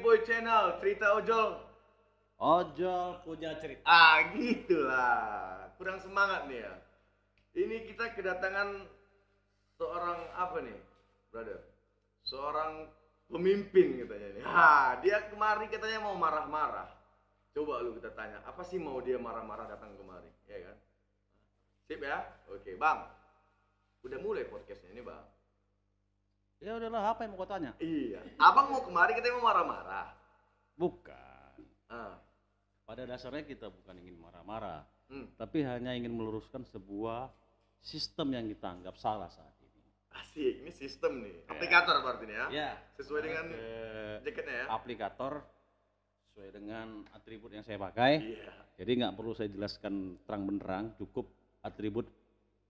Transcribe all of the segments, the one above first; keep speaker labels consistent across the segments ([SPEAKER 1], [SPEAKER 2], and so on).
[SPEAKER 1] Boy Channel, cerita ojol.
[SPEAKER 2] Ojol punya cerita.
[SPEAKER 1] Gitulah. Kurang semangat nih ya. Ini kita kedatangan seorang apa nih, brother? Seorang pemimpin katanya nih. Dia kemari katanya mau marah-marah. Coba lu kita tanya, apa sih mau dia marah-marah datang kemari, ya kan? Sip ya? Oke, Bang. Udah mulai podcastnya ini, Bang.
[SPEAKER 2] Ya udahlah, apa yang mau kau tanya?
[SPEAKER 1] Iya. Abang mau kemari katanya mau marah-marah.
[SPEAKER 2] Bukan.
[SPEAKER 1] Ah.
[SPEAKER 2] Pada dasarnya kita bukan ingin marah-marah,
[SPEAKER 1] tapi
[SPEAKER 2] hanya ingin meluruskan sebuah sistem yang kita anggap salah saat ini.
[SPEAKER 1] Asik, ini sistem nih. Aplikator berarti nih ya?
[SPEAKER 2] Ya.
[SPEAKER 1] Sesuai dengan jaketnya ya?
[SPEAKER 2] Aplikator sesuai dengan atribut yang saya pakai.
[SPEAKER 1] Iya.
[SPEAKER 2] Jadi nggak perlu saya jelaskan terang benderang, cukup atribut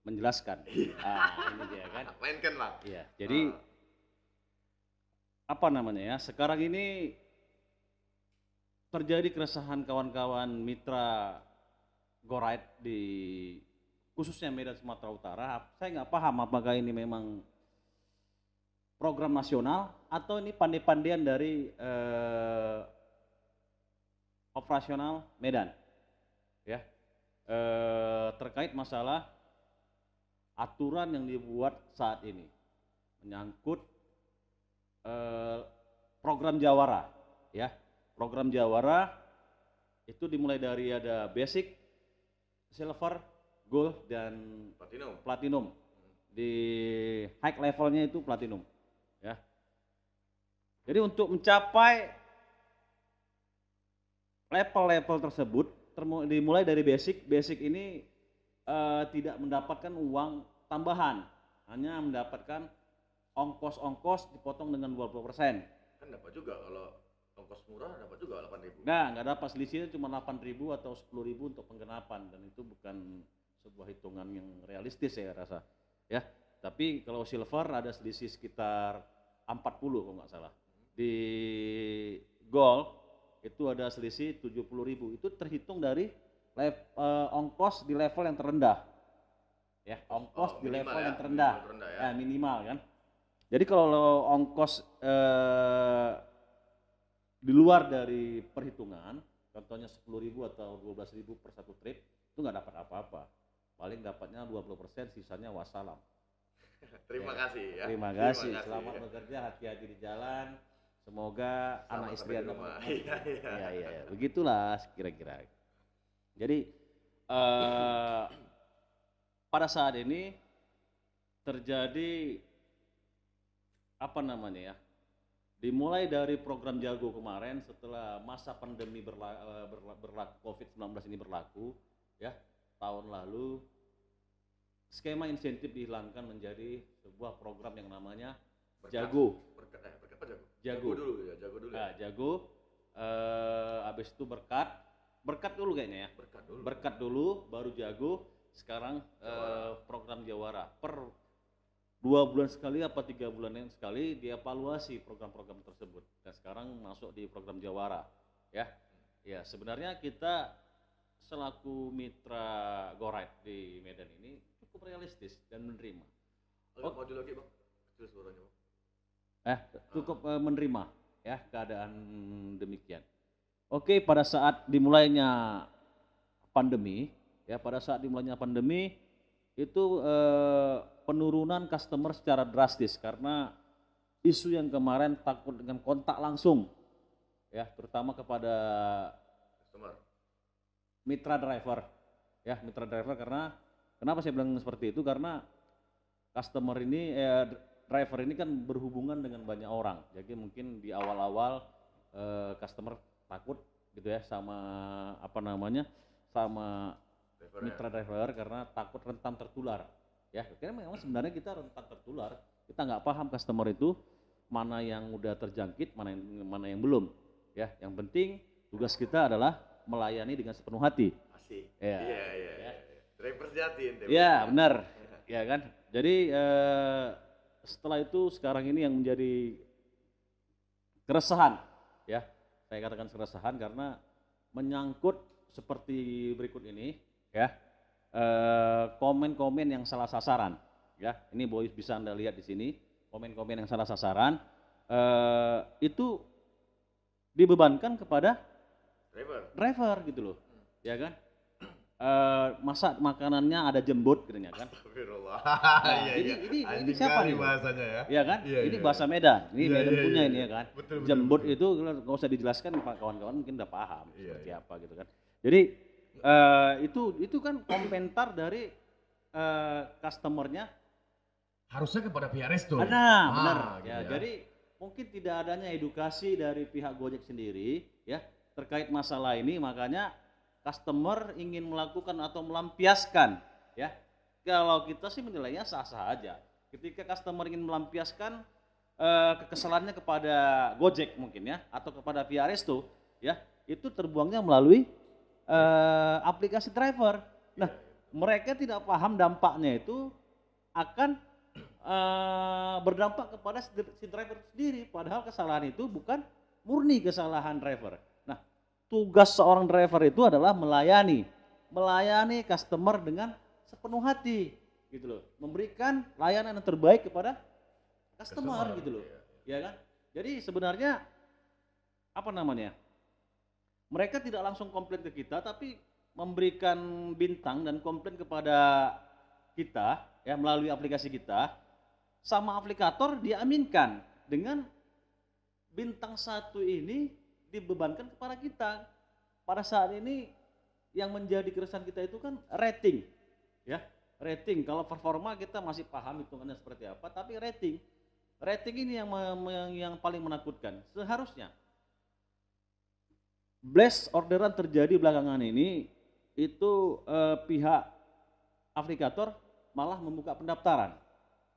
[SPEAKER 2] menjelaskan.
[SPEAKER 1] Iya.
[SPEAKER 2] Ini dia kan.
[SPEAKER 1] Mainkan Bang.
[SPEAKER 2] Iya. Jadi apa namanya ya? Sekarang ini terjadi keresahan kawan-kawan mitra GoRide di khususnya Medan Sumatera Utara. Saya nggak paham apakah ini memang program nasional atau ini pandai-pandaian dari operasional Medan, ya, terkait masalah aturan yang dibuat saat ini menyangkut program Jawara, ya. Program Jawara itu dimulai dari ada basic, silver, gold, dan platinum. Di high levelnya itu platinum, ya. Jadi untuk mencapai level-level tersebut dimulai dari basic ini tidak mendapatkan uang tambahan, hanya mendapatkan ongkos dipotong dengan 20%.
[SPEAKER 1] Kan dapat juga kalau ongkos murah, dapat juga 8.000.
[SPEAKER 2] Nggak dapat, selisihnya cuma 8.000 atau 10.000 untuk penggenapan, dan itu bukan sebuah hitungan yang realistis saya rasa, ya. Tapi kalau silver ada selisih sekitar 40 kalau nggak salah. Di gold itu ada selisih 70.000. Itu terhitung dari ongkos di level yang terendah, ya. Ongkos di level yang terendah, ya, minimal kan. Jadi kalau ongkos di luar dari perhitungan, contohnya 10.000 atau 12.000 per satu trip, itu nggak dapat apa-apa. Paling dapatnya 20%, sisanya wassalam.
[SPEAKER 1] Terima kasih ya.
[SPEAKER 2] Terima kasih. Selamat bekerja, hati-hati di jalan. Semoga anak istri Anda. Iya. Begitulah kira-kira. Jadi pada saat ini terjadi apa namanya ya? Dimulai dari program Jago kemarin setelah masa pandemi berlaku COVID-19 ini berlaku, ya, tahun lalu, skema insentif dihilangkan menjadi sebuah program yang namanya Jago. Jago dulu ya, Jago dulu. Nah, Jago, habis itu berkat dulu kayaknya ya. Berkat dulu, baru Jago, sekarang program Jawara. Per 2 bulan sekali apa 3 bulan sekali dievaluasi program-program tersebut, dan sekarang masuk di program Jawara, ya. Ya, sebenarnya kita selaku mitra GoRide di Medan ini cukup realistis dan menerima.
[SPEAKER 1] Maju lagi Bang, kecil suaranya Bang.
[SPEAKER 2] Cukup menerima ya keadaan demikian. Oke, pada saat dimulainya pandemi, itu penurunan customer secara drastis karena isu yang kemarin takut dengan kontak langsung, ya, terutama kepada
[SPEAKER 1] customer,
[SPEAKER 2] mitra driver, ya, mitra driver. Karena kenapa saya bilang seperti itu, karena customer ini driver ini kan berhubungan dengan banyak orang, jadi mungkin di awal-awal customer takut gitu ya sama sama mitra driver karena takut rentan tertular, ya. Karena memang sebenarnya kita rentan tertular, kita nggak paham customer itu mana yang udah terjangkit, mana yang belum, ya. Yang penting tugas kita adalah melayani dengan sepenuh hati.
[SPEAKER 1] Asik.
[SPEAKER 2] Ya.
[SPEAKER 1] Iya. Driver sejati.
[SPEAKER 2] Ya, benar. Ya kan. Jadi setelah itu sekarang ini yang menjadi keresahan, ya. Saya katakan keresahan karena menyangkut seperti berikut ini, ya. Komen-komen yang salah sasaran, ya. Ini bisa Anda lihat di sini, komen-komen yang salah sasaran itu dibebankan kepada
[SPEAKER 1] driver.
[SPEAKER 2] driver gitu loh, ya kan? Masa makanannya ada jembut katanya kan?
[SPEAKER 1] Astagfirullah.
[SPEAKER 2] Nah,
[SPEAKER 1] Iya, iya.
[SPEAKER 2] ini
[SPEAKER 1] Anjing
[SPEAKER 2] siapa
[SPEAKER 1] kali
[SPEAKER 2] nih?
[SPEAKER 1] bahasanya ya.
[SPEAKER 2] Ya kan?
[SPEAKER 1] Iya,
[SPEAKER 2] Ini
[SPEAKER 1] iya,
[SPEAKER 2] bahasa
[SPEAKER 1] iya.
[SPEAKER 2] Medan. Ini
[SPEAKER 1] Iya,
[SPEAKER 2] Medan
[SPEAKER 1] iya,
[SPEAKER 2] punya
[SPEAKER 1] iya,
[SPEAKER 2] ini
[SPEAKER 1] iya.
[SPEAKER 2] ya kan?
[SPEAKER 1] Betul, betul,
[SPEAKER 2] Jembut
[SPEAKER 1] betul.
[SPEAKER 2] itu nggak usah dijelaskan, Pak, kawan-kawan mungkin udah paham
[SPEAKER 1] Iya,
[SPEAKER 2] seperti
[SPEAKER 1] iya.
[SPEAKER 2] apa gitu kan. Jadi itu kan komentar dari customernya.
[SPEAKER 1] Harusnya kepada pihak resto.
[SPEAKER 2] Benar.
[SPEAKER 1] Gitu
[SPEAKER 2] Ya, jadi mungkin tidak adanya edukasi dari pihak Gojek sendiri ya terkait masalah ini, makanya customer ingin melakukan atau melampiaskan ya. Kalau kita sih menilainya sah-sah aja. Ketika customer ingin melampiaskan kekesalannya kepada Gojek mungkin ya atau kepada pihak resto ya, itu terbuangnya melalui aplikasi driver. Nah, mereka tidak paham dampaknya itu akan berdampak kepada si driver sendiri, padahal kesalahan itu bukan murni kesalahan driver. Nah, tugas seorang driver itu adalah melayani customer dengan sepenuh hati gitu loh, memberikan layanan yang terbaik kepada customer gitu loh, ya kan? Jadi sebenarnya apa namanya, mereka tidak langsung komplain ke kita, tapi memberikan bintang dan komplain kepada kita ya melalui aplikasi kita. Sama aplikator diaminkan dengan bintang 1 ini dibebankan kepada kita. Pada saat ini yang menjadi keresahan kita itu kan rating ya, rating. Kalau performa kita masih paham hitungannya seperti apa, tapi rating ini yang paling menakutkan. Seharusnya blast orderan terjadi belakangan ini itu pihak aplikator malah membuka pendaftaran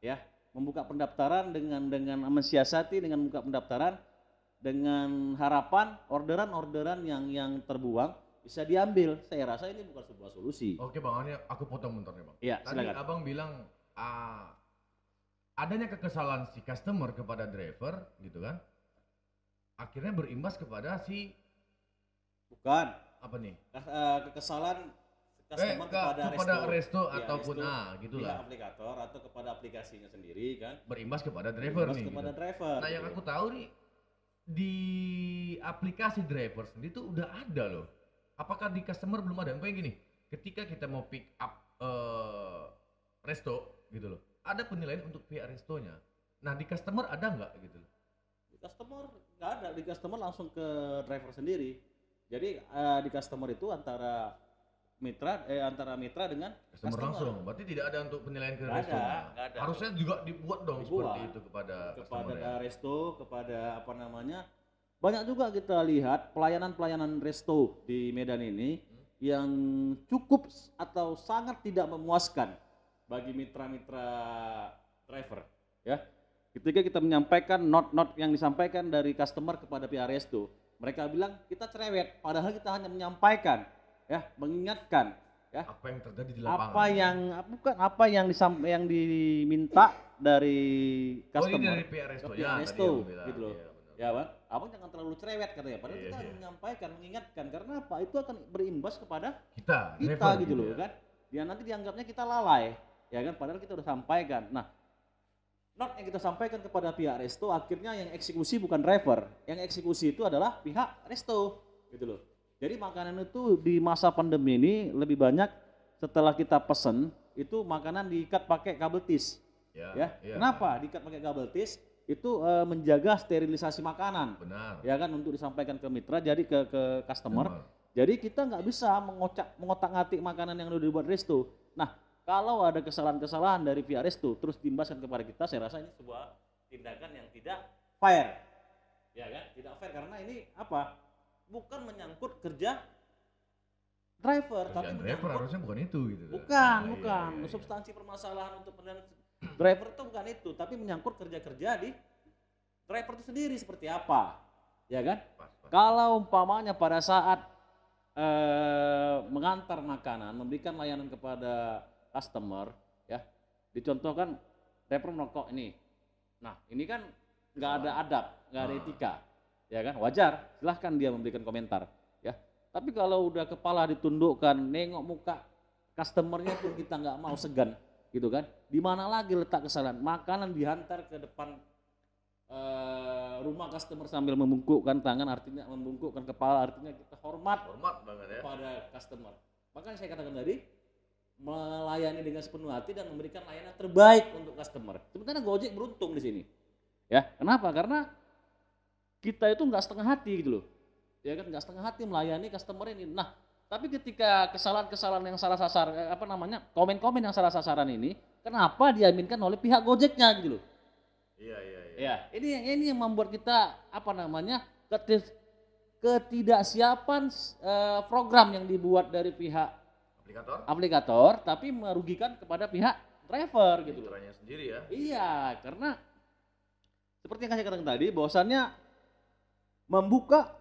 [SPEAKER 2] ya, membuka pendaftaran dengan mensiasati dengan membuka pendaftaran dengan harapan orderan yang terbuang bisa diambil. Saya rasa ini bukan sebuah solusi.
[SPEAKER 1] Oke Bang, ini aku potong bentar nih Bang.
[SPEAKER 2] Iya,
[SPEAKER 1] Tadi
[SPEAKER 2] silakan.
[SPEAKER 1] Abang bilang adanya kekesalan si customer kepada driver gitu kan, akhirnya berimbas kepada si
[SPEAKER 2] Bukan
[SPEAKER 1] apa nih?
[SPEAKER 2] kekesalan customer
[SPEAKER 1] kepada resto
[SPEAKER 2] ya,
[SPEAKER 1] ataupun
[SPEAKER 2] resto,
[SPEAKER 1] gitulah.
[SPEAKER 2] pihak aplikator atau kepada aplikasinya sendiri kan.
[SPEAKER 1] Berimbas kepada driver
[SPEAKER 2] Berimbas
[SPEAKER 1] nih.
[SPEAKER 2] kepada
[SPEAKER 1] Gitu.
[SPEAKER 2] driver.
[SPEAKER 1] Nah, yang
[SPEAKER 2] gitu.
[SPEAKER 1] aku tahu nih di aplikasi driver sendiri tuh udah ada loh. Apakah di customer belum ada? Kayak gini, ketika kita mau pick up resto gitu loh, ada penilaian untuk pihak restonya. Nah, di customer ada nggak gitu loh?
[SPEAKER 2] Di customer nggak ada, di customer langsung ke driver sendiri. Jadi di customer itu antara mitra dengan
[SPEAKER 1] Customer langsung. Berarti tidak ada untuk penilaian ke
[SPEAKER 2] Nggak
[SPEAKER 1] restonya.
[SPEAKER 2] ada.
[SPEAKER 1] Harusnya juga dibuat dong seperti itu kepada customer ya.
[SPEAKER 2] resto, kepada apa namanya. Banyak juga kita lihat pelayanan resto di Medan ini yang cukup atau sangat tidak memuaskan bagi mitra-mitra driver ya. Ketika kita menyampaikan not yang disampaikan dari customer kepada pihak resto, mereka bilang kita cerewet, padahal kita hanya menyampaikan ya, mengingatkan ya
[SPEAKER 1] Apa yang terjadi di lapangan?
[SPEAKER 2] apa yang diminta dari customer.
[SPEAKER 1] Oh, ini dari pihak resto
[SPEAKER 2] ke pihak
[SPEAKER 1] ya,
[SPEAKER 2] resto
[SPEAKER 1] tadi bilang.
[SPEAKER 2] gitu loh.
[SPEAKER 1] Iya, benar.
[SPEAKER 2] Ya Bang, abang jangan terlalu cerewet katanya, padahal kita harus menyampaikan, mengingatkan, karena apa? Itu akan berimbas kepada
[SPEAKER 1] kita
[SPEAKER 2] kita
[SPEAKER 1] driver,
[SPEAKER 2] gitu loh
[SPEAKER 1] ya.
[SPEAKER 2] kan. Dia nanti dianggapnya kita lalai ya kan, padahal kita udah sampaikan. Nah, not yang kita sampaikan kepada pihak resto, akhirnya yang eksekusi bukan driver, yang eksekusi itu adalah pihak resto gitu loh. Jadi makanan itu di masa pandemi ini lebih banyak setelah kita pesen itu makanan diikat pakai kabel tis ya. Kenapa diikat pakai kabel tis? Itu menjaga sterilisasi makanan.
[SPEAKER 1] Benar.
[SPEAKER 2] Ya kan, untuk disampaikan ke mitra, jadi ke customer. Jadi kita nggak bisa mengotak-ngatik makanan yang udah dibuat resto. Nah, kalau ada kesalahan-kesalahan dari pihak resto terus diimbaskan kepada kita, saya rasa ini sebuah tindakan yang tidak fair. Ya kan? Tidak fair karena ini apa? Bukan menyangkut kerja driver, tapi
[SPEAKER 1] driver harusnya bukan itu gitu.
[SPEAKER 2] Bukan. Substansi permasalahan untuk driver itu bukan itu, tapi menyangkut kerja-kerja di driver itu sendiri seperti apa. Ya kan?
[SPEAKER 1] Pas.
[SPEAKER 2] Kalau umpamanya pada saat mengantar makanan, memberikan layanan kepada customer ya, dicontohkan driver merokok ini. Nah, ini kan nggak ada adab, nggak ada etika. Ya kan, wajar, silahkan dia memberikan komentar ya. Tapi kalau udah kepala ditundukkan, nengok muka customernya pun kita nggak mau segan gitu kan. Di mana lagi letak kesalahan? Makanan dihantar ke depan rumah customer sambil membungkukkan tangan, artinya membungkukkan kepala, artinya kita hormat
[SPEAKER 1] banget ya.
[SPEAKER 2] kepada customer. Makanya saya katakan tadi, melayani dengan sepenuh hati dan memberikan layanan terbaik untuk customer. Sebenarnya Gojek beruntung di sini. Ya, kenapa? Karena kita itu nggak setengah hati gitu loh. Ya kan, nggak setengah hati melayani customer ini. Nah, tapi ketika kesalahan-kesalahan yang salah komen-komen yang salah sasaran ini, kenapa diaminkan oleh pihak Gojeknya gitu loh.
[SPEAKER 1] Iya.
[SPEAKER 2] Ya, ini yang membuat kita ketidaksiapan program yang dibuat dari pihak aplikator, tapi merugikan kepada pihak driver gitu loh.
[SPEAKER 1] Drivernya sendiri ya.
[SPEAKER 2] Iya, karena seperti yang saya katakan tadi, bahwasannya membuka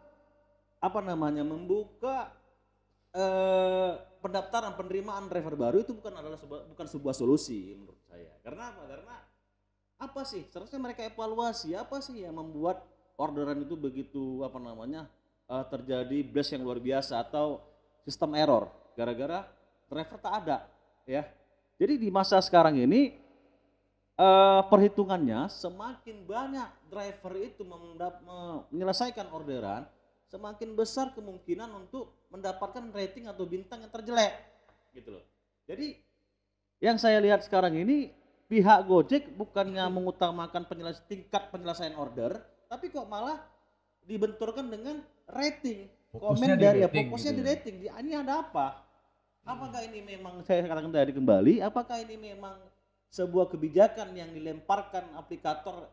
[SPEAKER 2] pendaftaran penerimaan driver baru itu bukan sebuah solusi menurut saya. Karena apa? Karena apa sih? Seharusnya mereka evaluasi apa sih yang membuat orderan itu begitu terjadi blast yang luar biasa atau sistem error gara-gara driver tak ada, ya. Jadi di masa sekarang ini perhitungannya semakin banyak driver itu menyelesaikan orderan, semakin besar kemungkinan untuk mendapatkan rating atau bintang yang terjelek gitu loh. Jadi yang saya lihat sekarang ini pihak Gojek bukannya mengutamakan tingkat penyelesaian order, tapi kok malah dibenturkan dengan rating.
[SPEAKER 3] Fokusnya
[SPEAKER 2] Fokusnya di rating. Ini ada apa? Apakah ini memang, saya katakan tadi kembali, apakah ini memang sebuah kebijakan yang dilemparkan aplikator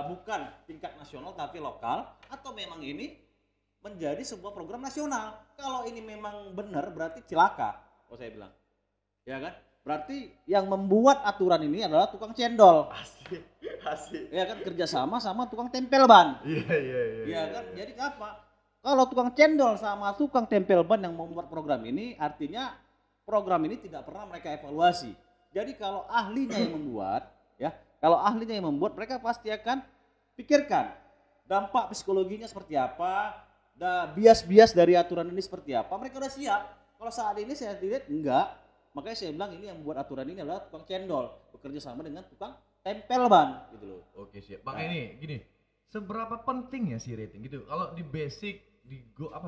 [SPEAKER 2] bukan tingkat nasional tapi lokal, atau memang ini menjadi sebuah program nasional? Kalau ini memang benar berarti cilaka, kalau saya bilang, ya kan? Berarti yang membuat aturan ini adalah tukang cendol.
[SPEAKER 1] Asik.
[SPEAKER 2] Ya kan, kerjasama sama tukang tempel ban.
[SPEAKER 1] Iya.
[SPEAKER 2] Ya kan, jadi apa? Kalau tukang cendol sama tukang tempel ban yang membuat program ini, artinya program ini tidak pernah mereka evaluasi. Jadi kalau ahlinya yang membuat, mereka pasti akan pikirkan dampak psikologinya seperti apa, bias-bias dari aturan ini seperti apa. Mereka udah siap. Kalau saat ini saya lihat enggak. Makanya saya bilang ini yang membuat aturan ini adalah tukang cendol bekerja sama dengan tukang tempel ban gitu loh.
[SPEAKER 3] Oke, siap. Bang, ini gini, seberapa penting ya si rating gitu? Kalau di basic,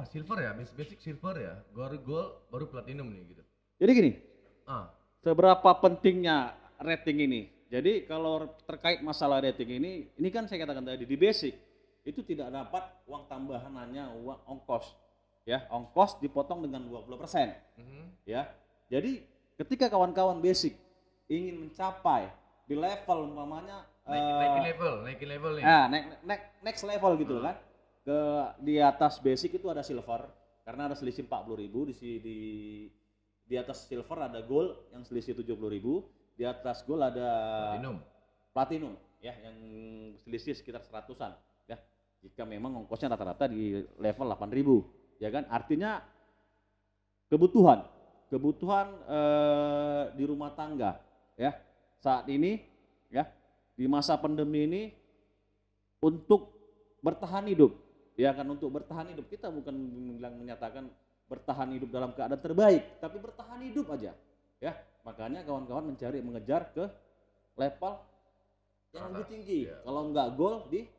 [SPEAKER 3] silver ya, basic silver ya, baru gold, baru platinum nih gitu.
[SPEAKER 2] Jadi gini, seberapa pentingnya rating ini? Jadi kalau terkait masalah rating ini kan saya katakan tadi, di basic itu tidak dapat uang tambahan, hanya uang ongkos. Ya, ongkos dipotong dengan 20%. Ya. Jadi ketika kawan-kawan basic ingin mencapai di level umpamanya
[SPEAKER 3] naikin level nih.
[SPEAKER 2] Next level gitu kan. Di atas basic itu ada silver karena ada selisih 40.000, di atas silver ada gold yang selisih 70.000, di atas gold ada platinum ya yang selisih sekitar 100-an ya. Jika memang ongkosnya rata-rata di level 8.000 ya kan, artinya kebutuhan di rumah tangga ya saat ini ya di masa pandemi ini untuk bertahan hidup ya kan, untuk bertahan hidup kita bukan menyatakan bertahan hidup dalam keadaan terbaik, tapi bertahan hidup aja ya. Makanya kawan-kawan mengejar ke level yang lebih tinggi ya. Kalau enggak gold di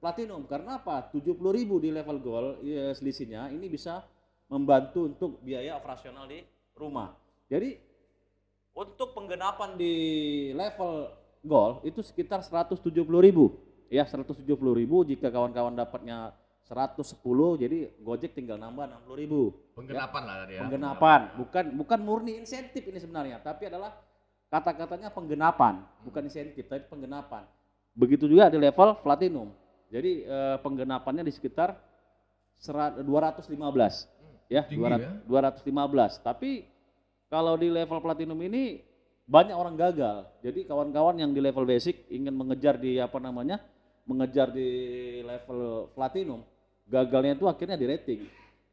[SPEAKER 2] platinum. Karena apa? 70.000 di level gold ya, selisihnya ini bisa membantu untuk biaya operasional di rumah. Jadi untuk penggenapan di level gold itu sekitar 170.000 ya, 170.000. Jika kawan-kawan dapatnya 110, jadi Gojek tinggal nambah 60.000.
[SPEAKER 3] Penggenapan lah tadi ya.
[SPEAKER 2] Penggenapan, bukan murni insentif ini sebenarnya, tapi adalah kata-katanya penggenapan, bukan insentif tapi penggenapan. Begitu juga di level platinum. Jadi penggenapannya di sekitar 215. Ya, 215. Tapi kalau di level platinum ini banyak orang gagal. Jadi kawan-kawan yang di level basic ingin mengejar di level platinum, gagalnya itu akhirnya di rating.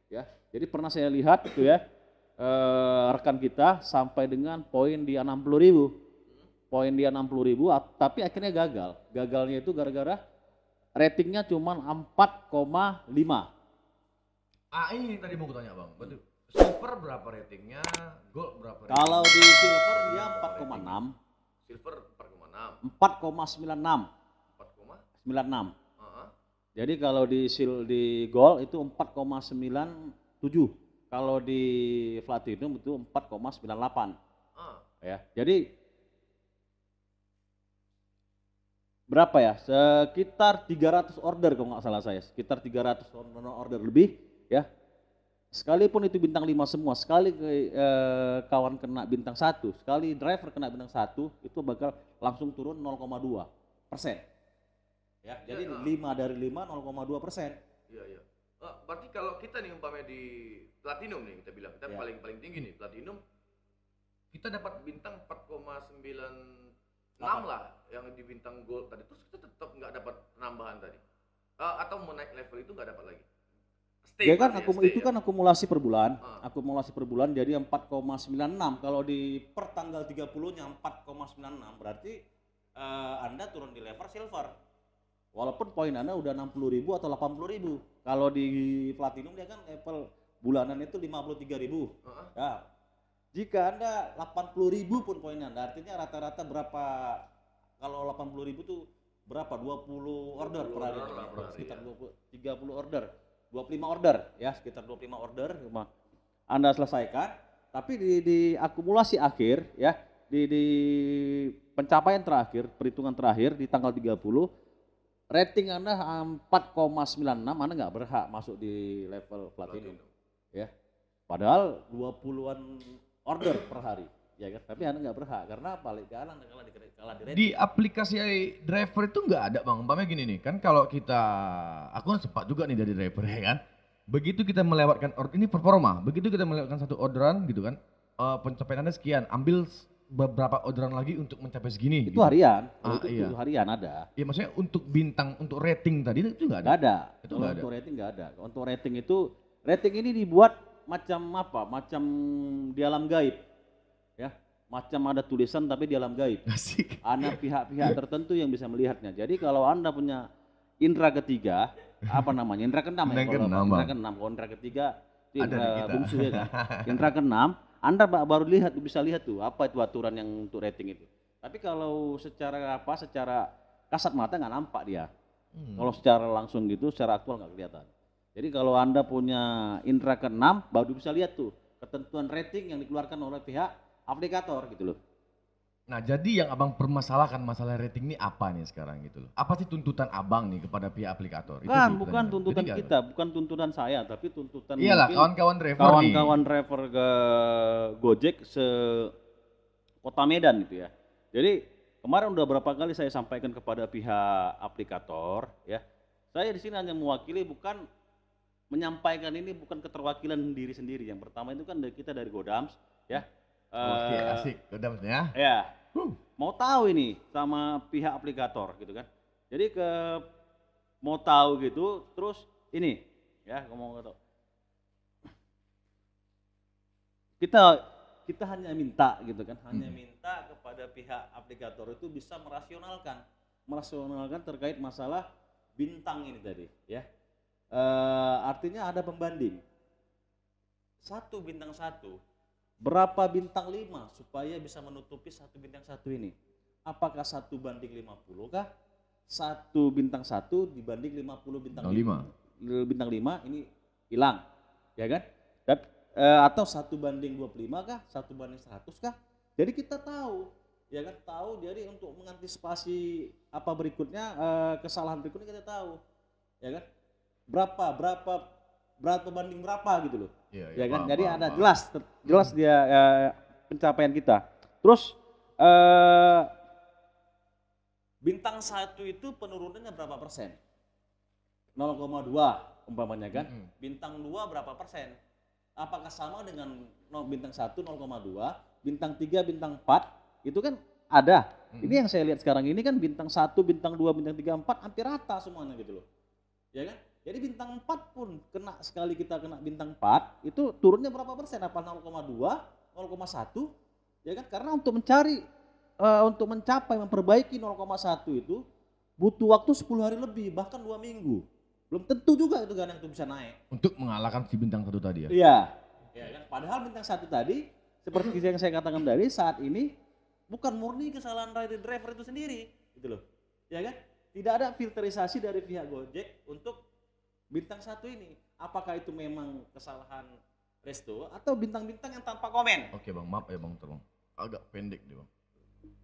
[SPEAKER 2] Ya. Jadi pernah saya lihat itu ya, rekan kita sampai dengan poin di 60.000. Poin di 60.000 tapi akhirnya gagal. Gagalnya itu gara-gara ratingnya cuma 4,5.
[SPEAKER 3] Ini tadi mau tanya Bang, berarti silver berapa ratingnya, gold berapa ratingnya?
[SPEAKER 2] Kalau di silver dia 4,6.
[SPEAKER 1] Silver 4,6.
[SPEAKER 2] 4,96.
[SPEAKER 1] 4,96.
[SPEAKER 2] Jadi kalau di gold itu 4,97. Kalau di platinum itu 4,98.
[SPEAKER 1] Ah,
[SPEAKER 2] Ya. Jadi berapa ya? Sekitar 300 order kalau nggak salah saya. Sekitar 300 order lebih ya. Sekalipun itu bintang 5 semua, sekali kawan kena bintang 1, sekali driver kena bintang 1, itu bakal langsung turun 0,2%. Ya, jadi 5 dari 5 0,2%.
[SPEAKER 1] iya iya. Berarti kalau kita nih umpamanya di platinum nih kita bilang, kita
[SPEAKER 2] Iya.
[SPEAKER 1] paling tinggi nih platinum, kita dapat bintang 4,96 lah yang di bintang gold tadi, terus kita tetap nggak dapat penambahan tadi. Atau mau naik level itu nggak dapat lagi.
[SPEAKER 2] Ya kan
[SPEAKER 1] berarti stay
[SPEAKER 2] itu
[SPEAKER 1] ya?
[SPEAKER 2] kan akumulasi per bulan.
[SPEAKER 1] Ah.
[SPEAKER 2] Akumulasi per bulan jadi 4,96. Kalau di per tanggal 30-nya 4,96 berarti Anda turun di level silver. Walaupun poin Anda udah 60.000 atau 80.000. Kalau di platinum dia kan level bulanan itu 53.000. Ya. Jika Anda 80.000 pun poin Anda, artinya rata-rata berapa? Kalau 80.000 tuh berapa? 20 order per hari.
[SPEAKER 1] order lah per hari,
[SPEAKER 2] Sekitar
[SPEAKER 1] ya.
[SPEAKER 2] 30 order. 25 order ya, sekitar 25 order cuma Anda selesaikan, tapi di akumulasi akhir ya, di pencapaian terakhir, perhitungan terakhir di tanggal 30, rating Anda 4,96, Anda nggak berhak masuk di level platinum ya. Padahal 20-an order per hari ya kan, tapi Anda nggak berhak karena paling kalah di rating.
[SPEAKER 3] Di aplikasi driver itu nggak ada bang, umpamanya gini nih, kan kalau kita, aku kan sempat juga nih dari driver ya kan, begitu kita melewatkan order, ini performa, begitu kita melewatkan satu orderan gitu kan, pencapaian Anda sekian, ambil beberapa orderan lagi untuk mencapai segini.
[SPEAKER 2] Itu
[SPEAKER 3] gitu.
[SPEAKER 2] harian,
[SPEAKER 3] Iya.
[SPEAKER 2] itu harian ada.
[SPEAKER 3] Ya maksudnya untuk bintang, untuk rating tadi itu nggak ada.
[SPEAKER 2] Nggak ada.
[SPEAKER 3] Itu
[SPEAKER 2] Kalau
[SPEAKER 3] nggak ada.
[SPEAKER 2] untuk rating nggak ada. Untuk rating itu, rating ini dibuat macam apa? Macam di alam gaib, ya. Macam ada tulisan tapi di alam gaib.
[SPEAKER 3] Asik.
[SPEAKER 2] Ada pihak-pihak tertentu yang bisa melihatnya. Jadi kalau Anda punya indera ketiga, apa namanya? Indera keenam ya.
[SPEAKER 3] Indera
[SPEAKER 2] Kalau
[SPEAKER 3] keenam,
[SPEAKER 2] indera
[SPEAKER 3] Bang.
[SPEAKER 2] keenam, kalau indera ketiga itu
[SPEAKER 3] Ada di
[SPEAKER 2] indera
[SPEAKER 3] kita.
[SPEAKER 2] bungsu ya kan. Indera keenam, Anda baru bisa lihat tuh apa itu aturan yang untuk rating itu. Tapi kalau secara kasat mata nggak nampak dia. Kalau secara langsung gitu, secara aktual nggak kelihatan. Jadi kalau Anda punya indera keenam, baru bisa lihat tuh ketentuan rating yang dikeluarkan oleh pihak aplikator gitu loh.
[SPEAKER 3] Nah jadi yang abang permasalahkan masalah rating ini apa nih sekarang gitu loh? Apa sih tuntutan abang nih kepada pihak aplikator? Itu
[SPEAKER 2] Kan
[SPEAKER 3] sih
[SPEAKER 2] bukan
[SPEAKER 3] pertanyaan.
[SPEAKER 2] tuntutan
[SPEAKER 3] Jadi nggak,
[SPEAKER 2] kita, bukan tuntutan saya, tapi tuntutan
[SPEAKER 3] iyalah
[SPEAKER 2] mungkin
[SPEAKER 3] kawan-kawan driver nih.
[SPEAKER 2] kawan-kawan driver ke Gojek se Kota Medan gitu ya. Jadi kemarin udah berapa kali saya sampaikan kepada pihak aplikator ya. Saya di sini hanya mewakili, bukan menyampaikan, ini bukan keterwakilan diri sendiri. Yang pertama itu kan kita dari Godams ya.
[SPEAKER 3] Oke asik, udah maksudnya.
[SPEAKER 2] Ya, mau tahu ini sama pihak aplikator gitu kan. Jadi mau tahu gitu, terus ini ya ngomong gitu. Kita hanya minta gitu kan, hanya minta kepada pihak aplikator itu bisa merasionalkan terkait masalah bintang ini tadi ya. Artinya ada pembanding. Satu bintang satu, berapa bintang 5 supaya bisa menutupi satu bintang satu ini? Apakah 1 banding 50 kah? 1 bintang 1 dibanding 50 bintang 5. Bintang 5 ini hilang, ya kan? Atau 1 banding 25 kah? 1 banding 100 kah? Jadi kita tahu, ya kan? Tahu, jadi untuk mengantisipasi apa berikutnya, kesalahan berikutnya kita tahu, ya kan? Berapa banding berapa gitu loh. Ya kan, jadi ada jelas dia pencapaian kita. Terus bintang 1 itu penurunannya berapa persen? 0,2 umpamanya kan. Bintang 2 berapa persen? Apakah sama dengan bintang 1 0,2, bintang 3, bintang 4 itu kan ada. Ini yang saya lihat sekarang ini kan bintang 1, bintang 2, bintang 3, 4 hampir rata semuanya gitu loh. Ya kan? Jadi bintang 4 pun sekali kita kena bintang 4 itu turunnya berapa persen? Apa 0,2, 0,1? Ya kan? Karena untuk mencapai memperbaiki 0,1 itu butuh waktu 10 hari lebih, bahkan 2 minggu. Belum tentu juga itu kan yang itu bisa naik.
[SPEAKER 3] Untuk mengalahkan si bintang 1 tadi ya?
[SPEAKER 2] Iya. Ya kan? Padahal bintang 1 tadi seperti yang saya katakan tadi, saat ini bukan murni kesalahan rider driver itu sendiri gitu loh. Ya kan? tidak ada filterisasi dari pihak Gojek untuk bintang 1 ini. Apakah itu memang kesalahan Resto atau bintang-bintang yang tanpa komen?
[SPEAKER 3] Oke bang, maaf ya bang, tolong. Agak pendek nih bang.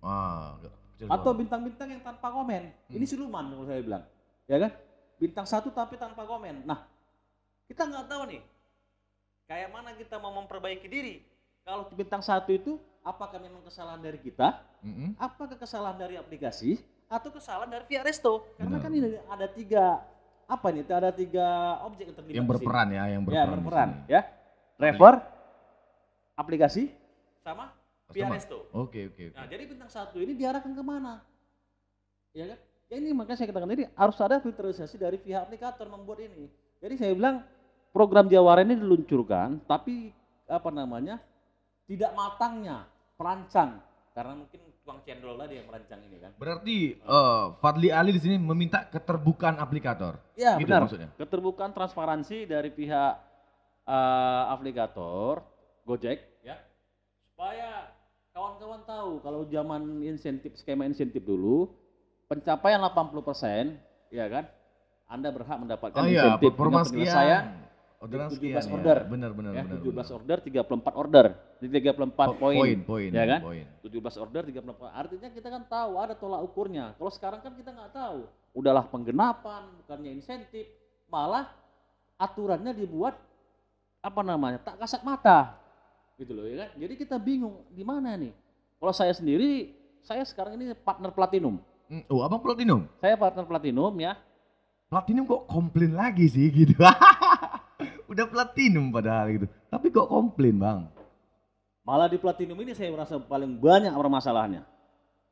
[SPEAKER 3] Agak kecil
[SPEAKER 2] Atau
[SPEAKER 3] banget.
[SPEAKER 2] bintang-bintang yang tanpa komen. Ini siluman kalau saya bilang. Ya kan? Bintang 1 tapi tanpa komen. Nah, kita nggak tahu nih. Kayak mana kita mau memperbaiki diri. Kalau bintang 1 itu apakah memang kesalahan dari kita?
[SPEAKER 3] Mm-mm.
[SPEAKER 2] Apakah kesalahan dari aplikasi atau kesalahan dari pihak Resto? Karena
[SPEAKER 3] Benar.
[SPEAKER 2] kan ini ada 3 apa nih? Ada 3 objek yang terlibat
[SPEAKER 3] Yang
[SPEAKER 2] di sini.
[SPEAKER 3] berperan ya, yang
[SPEAKER 2] Ya,
[SPEAKER 3] berperan. di
[SPEAKER 2] berperan
[SPEAKER 3] sini.
[SPEAKER 2] ya. Driver, aplikasi sama pihak
[SPEAKER 3] Sama.
[SPEAKER 2] Resto.
[SPEAKER 3] Oke.
[SPEAKER 2] Nah, jadi bintang 1 ini diarahkan kemana? Ya kan? Ya ini makanya saya katakan tadi harus ada filterisasi dari pihak aplikator membuat ini. Jadi saya bilang program Jawara ini diluncurkan, tapi apa namanya tidak matangnya perancang karena mungkin tukang cendol tadi yang merancang ini kan.
[SPEAKER 3] Berarti Fadli Ali di sini meminta keterbukaan aplikator.
[SPEAKER 2] Ya
[SPEAKER 3] Gitu
[SPEAKER 2] benar.
[SPEAKER 3] maksudnya?
[SPEAKER 2] Keterbukaan transparansi dari pihak aplikator Gojek ya supaya kawan-kawan tahu kalau zaman insentif skema insentif dulu pencapaian 80% ya kan Anda berhak mendapatkan
[SPEAKER 3] Oh iya,
[SPEAKER 2] insentif
[SPEAKER 3] performa
[SPEAKER 2] dengan penyelesaian
[SPEAKER 3] sekian. Orderan
[SPEAKER 2] 17
[SPEAKER 3] sekian.
[SPEAKER 2] order.
[SPEAKER 3] Ya. Benar.
[SPEAKER 2] ya, 17 order 34 order di 34 poin
[SPEAKER 3] Poin.
[SPEAKER 2] ya kan
[SPEAKER 3] Poin.
[SPEAKER 2] 17 order 34 artinya kita kan tahu ada tolak ukurnya. Kalau sekarang kan kita nggak tahu udahlah penggenapan bukannya insentif malah aturannya dibuat apa namanya tak kasat mata gitu loh ya kan. Jadi kita bingung di mana nih. Kalau saya sendiri saya sekarang ini partner platinum.
[SPEAKER 3] Oh, abang platinum?
[SPEAKER 2] Saya partner platinum ya.
[SPEAKER 3] Platinum kok komplain lagi sih gitu. Udah platinum padahal gitu. Tapi kok komplain bang?
[SPEAKER 2] Malah di platinum ini saya merasa paling banyak permasalahannya.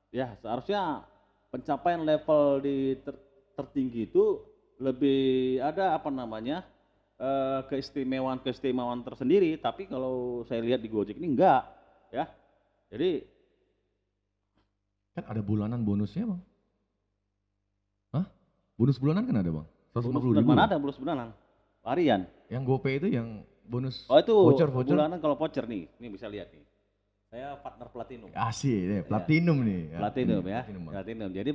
[SPEAKER 2] Ya seharusnya pencapaian level di tertinggi itu lebih ada apa namanya keistimewaan tersendiri. Tapi kalau saya lihat di Gojek ini enggak ya. Jadi
[SPEAKER 3] Kan ada bulanan bonusnya bang. Hah? Bonus bulanan kan ada bang? 150
[SPEAKER 2] bonus
[SPEAKER 3] ribu.
[SPEAKER 2] mana ada bonus bulanan? Harian.
[SPEAKER 3] Yang GoPay itu yang bonus
[SPEAKER 2] Oh itu
[SPEAKER 3] voucher.
[SPEAKER 2] bulanan kalau voucher nih. Ini bisa lihat nih. Saya partner platinum.
[SPEAKER 3] Asik, platinum nih.
[SPEAKER 2] Platinum ya.
[SPEAKER 3] Platinum, Bang.
[SPEAKER 2] Platinum. Jadi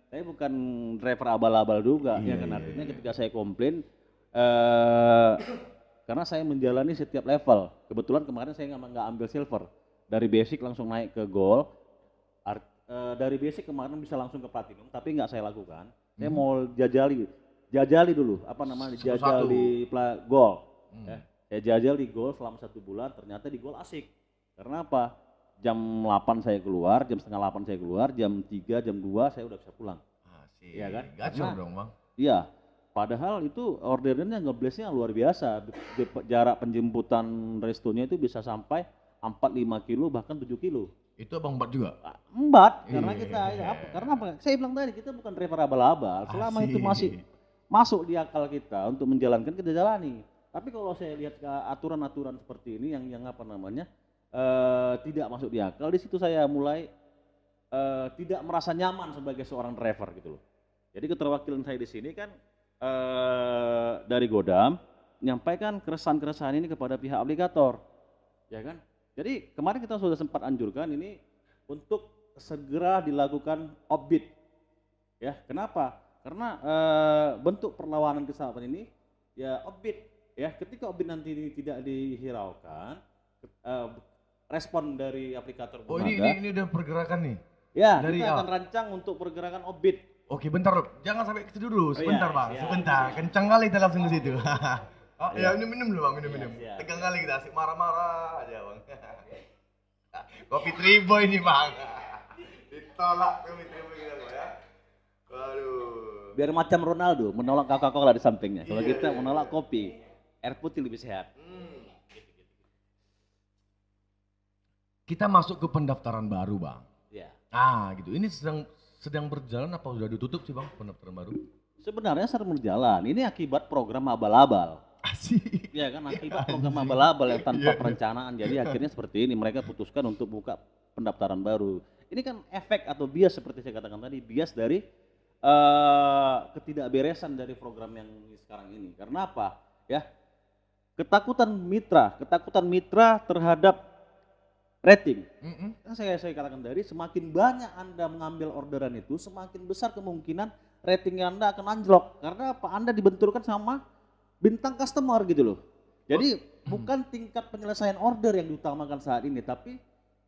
[SPEAKER 2] saya bukan driver abal-abal juga ya
[SPEAKER 3] Iya,
[SPEAKER 2] kan
[SPEAKER 3] iya,
[SPEAKER 2] artinya
[SPEAKER 3] iya.
[SPEAKER 2] ketika saya komplain karena saya menjalani setiap level. Kebetulan kemarin saya nggak ambil silver. Dari basic langsung naik ke gold. Dari basic kemarin bisa langsung ke platinum tapi nggak saya lakukan. Saya mau jajali dulu apa namanya dijajal
[SPEAKER 3] Satu-satu.
[SPEAKER 2] di gold.
[SPEAKER 3] Hmm.
[SPEAKER 2] Ya. Saya jajal di gold selama 1 bulan ternyata di gold asik. Karena apa? Jam 8 saya keluar, jam setengah 8 saya keluar, jam 3, jam 2 saya udah bisa pulang.
[SPEAKER 3] Asik.
[SPEAKER 2] Iya kan?
[SPEAKER 3] Gacor
[SPEAKER 2] Karena-
[SPEAKER 3] dong bang.
[SPEAKER 2] Iya, padahal itu orderannya ngeblesnya luar biasa. Jarak penjemputan restonya itu bisa sampai 4-5 kilo bahkan 7 kilo.
[SPEAKER 3] Itu abang buat juga?
[SPEAKER 2] Embat, karena
[SPEAKER 3] Iya.
[SPEAKER 2] kita, karena apa? Saya bilang tadi kita bukan driver abal-abal. Selama itu
[SPEAKER 3] Asik.
[SPEAKER 2] masih masuk di akal kita untuk menjalankan kita jalani. Tapi kalau saya lihat ke aturan-aturan seperti ini yang apa namanya tidak masuk di akal, di situ saya mulai tidak merasa nyaman sebagai seorang driver gitu loh. Jadi keterwakilan saya di sini kan dari Godam menyampaikan keresahan-keresahan ini kepada pihak aplikator, ya kan? Jadi kemarin kita sudah sempat anjurkan ini untuk segera dilakukan audit, ya. Kenapa? Karena bentuk perlawanan kesabaran ini ya audit, ya. Ketika audit nanti ini tidak dihiraukan, respon dari aplikator
[SPEAKER 3] Oh
[SPEAKER 2] belum ada.
[SPEAKER 3] ini udah pergerakan nih.
[SPEAKER 2] Ya,
[SPEAKER 3] dari
[SPEAKER 2] kita
[SPEAKER 3] awal.
[SPEAKER 2] akan rancang untuk pergerakan audit.
[SPEAKER 3] Oke bentar, jangan sampai ke situ dulu, sebentar
[SPEAKER 2] iya,
[SPEAKER 3] bang,
[SPEAKER 2] iya.
[SPEAKER 3] sebentar. Kencang kali kita langsung ke situ. Oh
[SPEAKER 2] Iya.
[SPEAKER 3] ya minum dulu bang, minum.
[SPEAKER 2] Iya, siap.
[SPEAKER 3] Tegang kali kita asik marah-marah aja bang. Kopi Triboy ini bang. Ditolak kopi Triboy kita bang ya. Waduh.
[SPEAKER 2] Biar macam Ronaldo menolak Coca-Cola di sampingnya. Kalau kita menolak kopi, air putih lebih sehat.
[SPEAKER 3] Kita masuk ke pendaftaran baru bang.
[SPEAKER 2] Ya.
[SPEAKER 3] Gitu. Ini sedang berjalan apa sudah ditutup sih bang pendaftaran baru?
[SPEAKER 2] Sebenarnya sedang berjalan. Ini akibat program abal-abal.
[SPEAKER 3] Asik.
[SPEAKER 2] Ya kan akibat program abal-abal yang tanpa
[SPEAKER 3] Iya.
[SPEAKER 2] perencanaan. Jadi akhirnya seperti ini mereka putuskan untuk buka pendaftaran baru. Ini kan efek atau bias seperti saya katakan tadi, bias dari ketidakberesan dari program yang sekarang ini. Karena apa? Ya. Ketakutan mitra terhadap rating. Kan saya katakan tadi semakin banyak Anda mengambil orderan itu, semakin besar kemungkinan rating Anda akan anjlok. Karena apa? Anda dibenturkan sama bintang customer gitu loh. Jadi bukan tingkat penyelesaian order yang diutamakan saat ini, tapi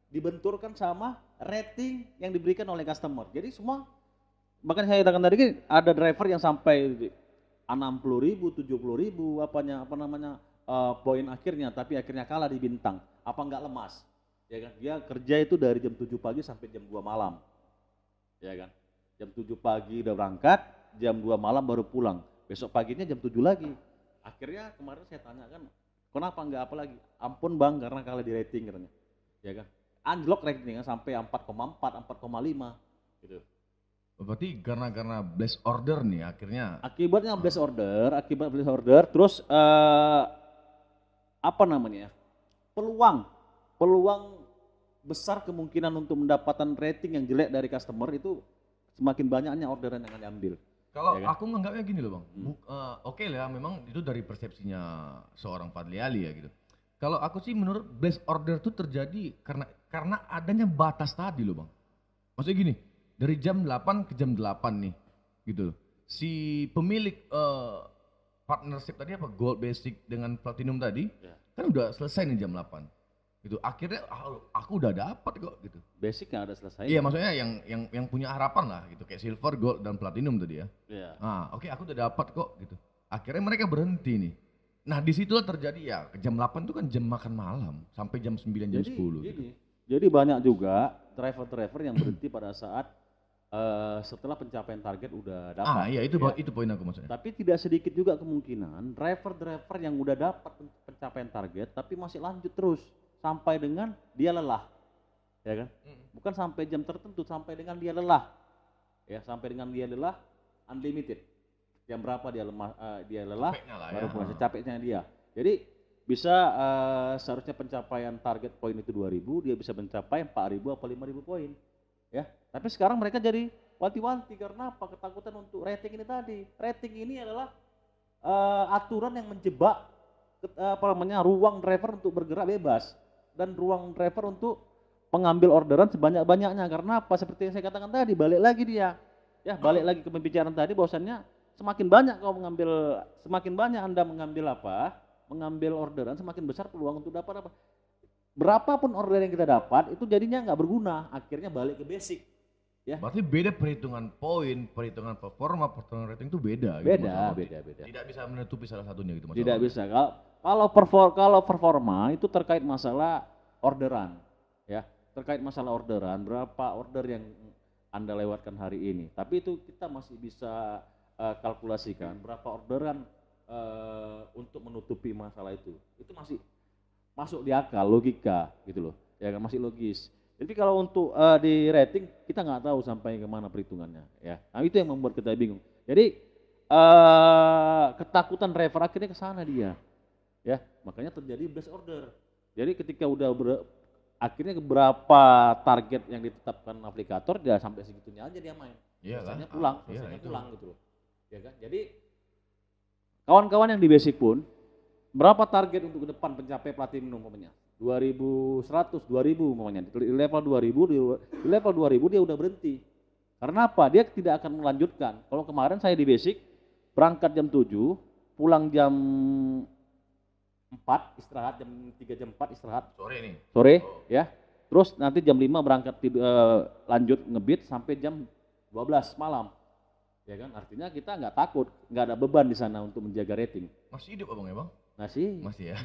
[SPEAKER 2] dibenturkan sama rating yang diberikan oleh customer. Jadi semua, bahkan saya katakan tadi kan ada driver yang sampai 60.000, 70.000 poin akhirnya, tapi akhirnya kalah di bintang. Apa enggak lemas? Ya kan? Dia kerja itu dari jam 7 pagi sampai jam 2 malam. Ya kan? Jam 7 pagi udah berangkat, jam 2 malam baru pulang. Besok paginya jam 7 lagi. Akhirnya kemarin saya tanya kan, kenapa enggak apa lagi? Ampun bang, karena kalah di rating katanya. Ya kan? Anjlok ratingnya sampai 4,4, 4,5 gitu.
[SPEAKER 3] Berarti karena blast order nih akhirnya.
[SPEAKER 2] Akibat blast order, terus peluang besar kemungkinan untuk mendapatkan rating yang jelek dari customer itu semakin banyaknya orderan yang akan diambil.
[SPEAKER 3] Kalau
[SPEAKER 2] Ya kan?
[SPEAKER 3] aku nganggapnya gini loh bang, oke lah memang itu dari persepsinya seorang Fadli Ali ya gitu. Kalau aku sih menurut blast order itu terjadi karena adanya batas tadi loh bang. Maksudnya gini, dari jam 8 ke jam 8 nih gitu loh. Si pemilik partnership tadi apa Gold Basic dengan Platinum tadi kan udah selesai nih jam 8. Gitu. Akhirnya aku udah dapat kok gitu.
[SPEAKER 2] Basic nggak ada selesai.
[SPEAKER 3] Iya maksudnya yang punya harapan lah gitu kayak silver, gold dan platinum tadi ya.
[SPEAKER 2] Iya.
[SPEAKER 3] Nah, oke aku udah dapat kok gitu. Akhirnya mereka berhenti nih. Nah, di situ terjadi ya jam 8 itu kan jam makan malam sampai jam 9 jam 10 gitu.
[SPEAKER 2] Jadi banyak juga driver-driver yang berhenti pada saat setelah pencapaian target udah dapat.
[SPEAKER 3] Iya itu
[SPEAKER 2] ya.
[SPEAKER 3] itu poin aku maksudnya.
[SPEAKER 2] Tapi tidak sedikit juga kemungkinan driver-driver yang udah dapat pencapaian target tapi masih lanjut terus sampai dengan dia lelah. Ya kan? Bukan sampai jam tertentu, sampai dengan dia lelah. Ya, sampai dengan dia lelah unlimited. Jam berapa dia lelah baru pulang secapeknya dia. Jadi bisa seharusnya pencapaian target poin itu 2.000, dia bisa mencapai 4.000 atau 5.000 poin. Ya, tapi sekarang mereka jadi wanti-wanti karena apa? Ketakutan untuk rating ini tadi. Rating ini adalah aturan yang menjebak ruang driver untuk bergerak bebas dan ruang driver untuk mengambil orderan sebanyak-banyaknya. Karena apa? Seperti yang saya katakan tadi, balik lagi ke pembicaraan tadi bahwasannya semakin banyak Anda mengambil orderan, semakin besar peluang untuk dapat apa? Berapapun order yang kita dapat itu jadinya nggak berguna, akhirnya balik ke basic. Ya.
[SPEAKER 3] Berarti beda perhitungan poin, perhitungan performa, perhitungan rating itu beda.
[SPEAKER 2] Beda.
[SPEAKER 3] Tidak bisa menutupi salah satunya gitu
[SPEAKER 2] Tidak bisa. Kalau performa itu terkait masalah orderan, ya. Terkait masalah orderan, berapa order yang Anda lewatkan hari ini. Tapi itu kita masih bisa kalkulasikan berapa orderan untuk menutupi masalah itu. Itu masih masuk di akal, logika gitu loh. Ya kan, masih logis. Jadi kalau untuk di rating kita nggak tahu sampai kemana perhitungannya, ya. Nah itu yang membuat kita bingung. Jadi ketakutan driver akhirnya ke sana dia, ya. Makanya terjadi blast order. Jadi ketika udah akhirnya berapa target yang ditetapkan aplikator, dia sampai segitunya aja dia main. Selesainya pulang gitu loh. Ya kan? Jadi kawan-kawan yang di basic pun berapa target untuk ke depan pencapai platinum umpamanya? 2.100, 2.000 umpamanya. Di level 2.000 dia udah berhenti. Karena apa? Dia tidak akan melanjutkan. Kalau kemarin saya di basic berangkat jam 7, pulang jam 4, istirahat jam 3 jam 4 istirahat. Sore, ya. Terus nanti jam 5 berangkat lanjut ngebit sampai jam 12 malam. Ya kan? Artinya kita nggak takut, nggak ada beban di sana untuk menjaga rating.
[SPEAKER 3] Masih hidup abang ya bang?
[SPEAKER 2] Masih
[SPEAKER 3] ya.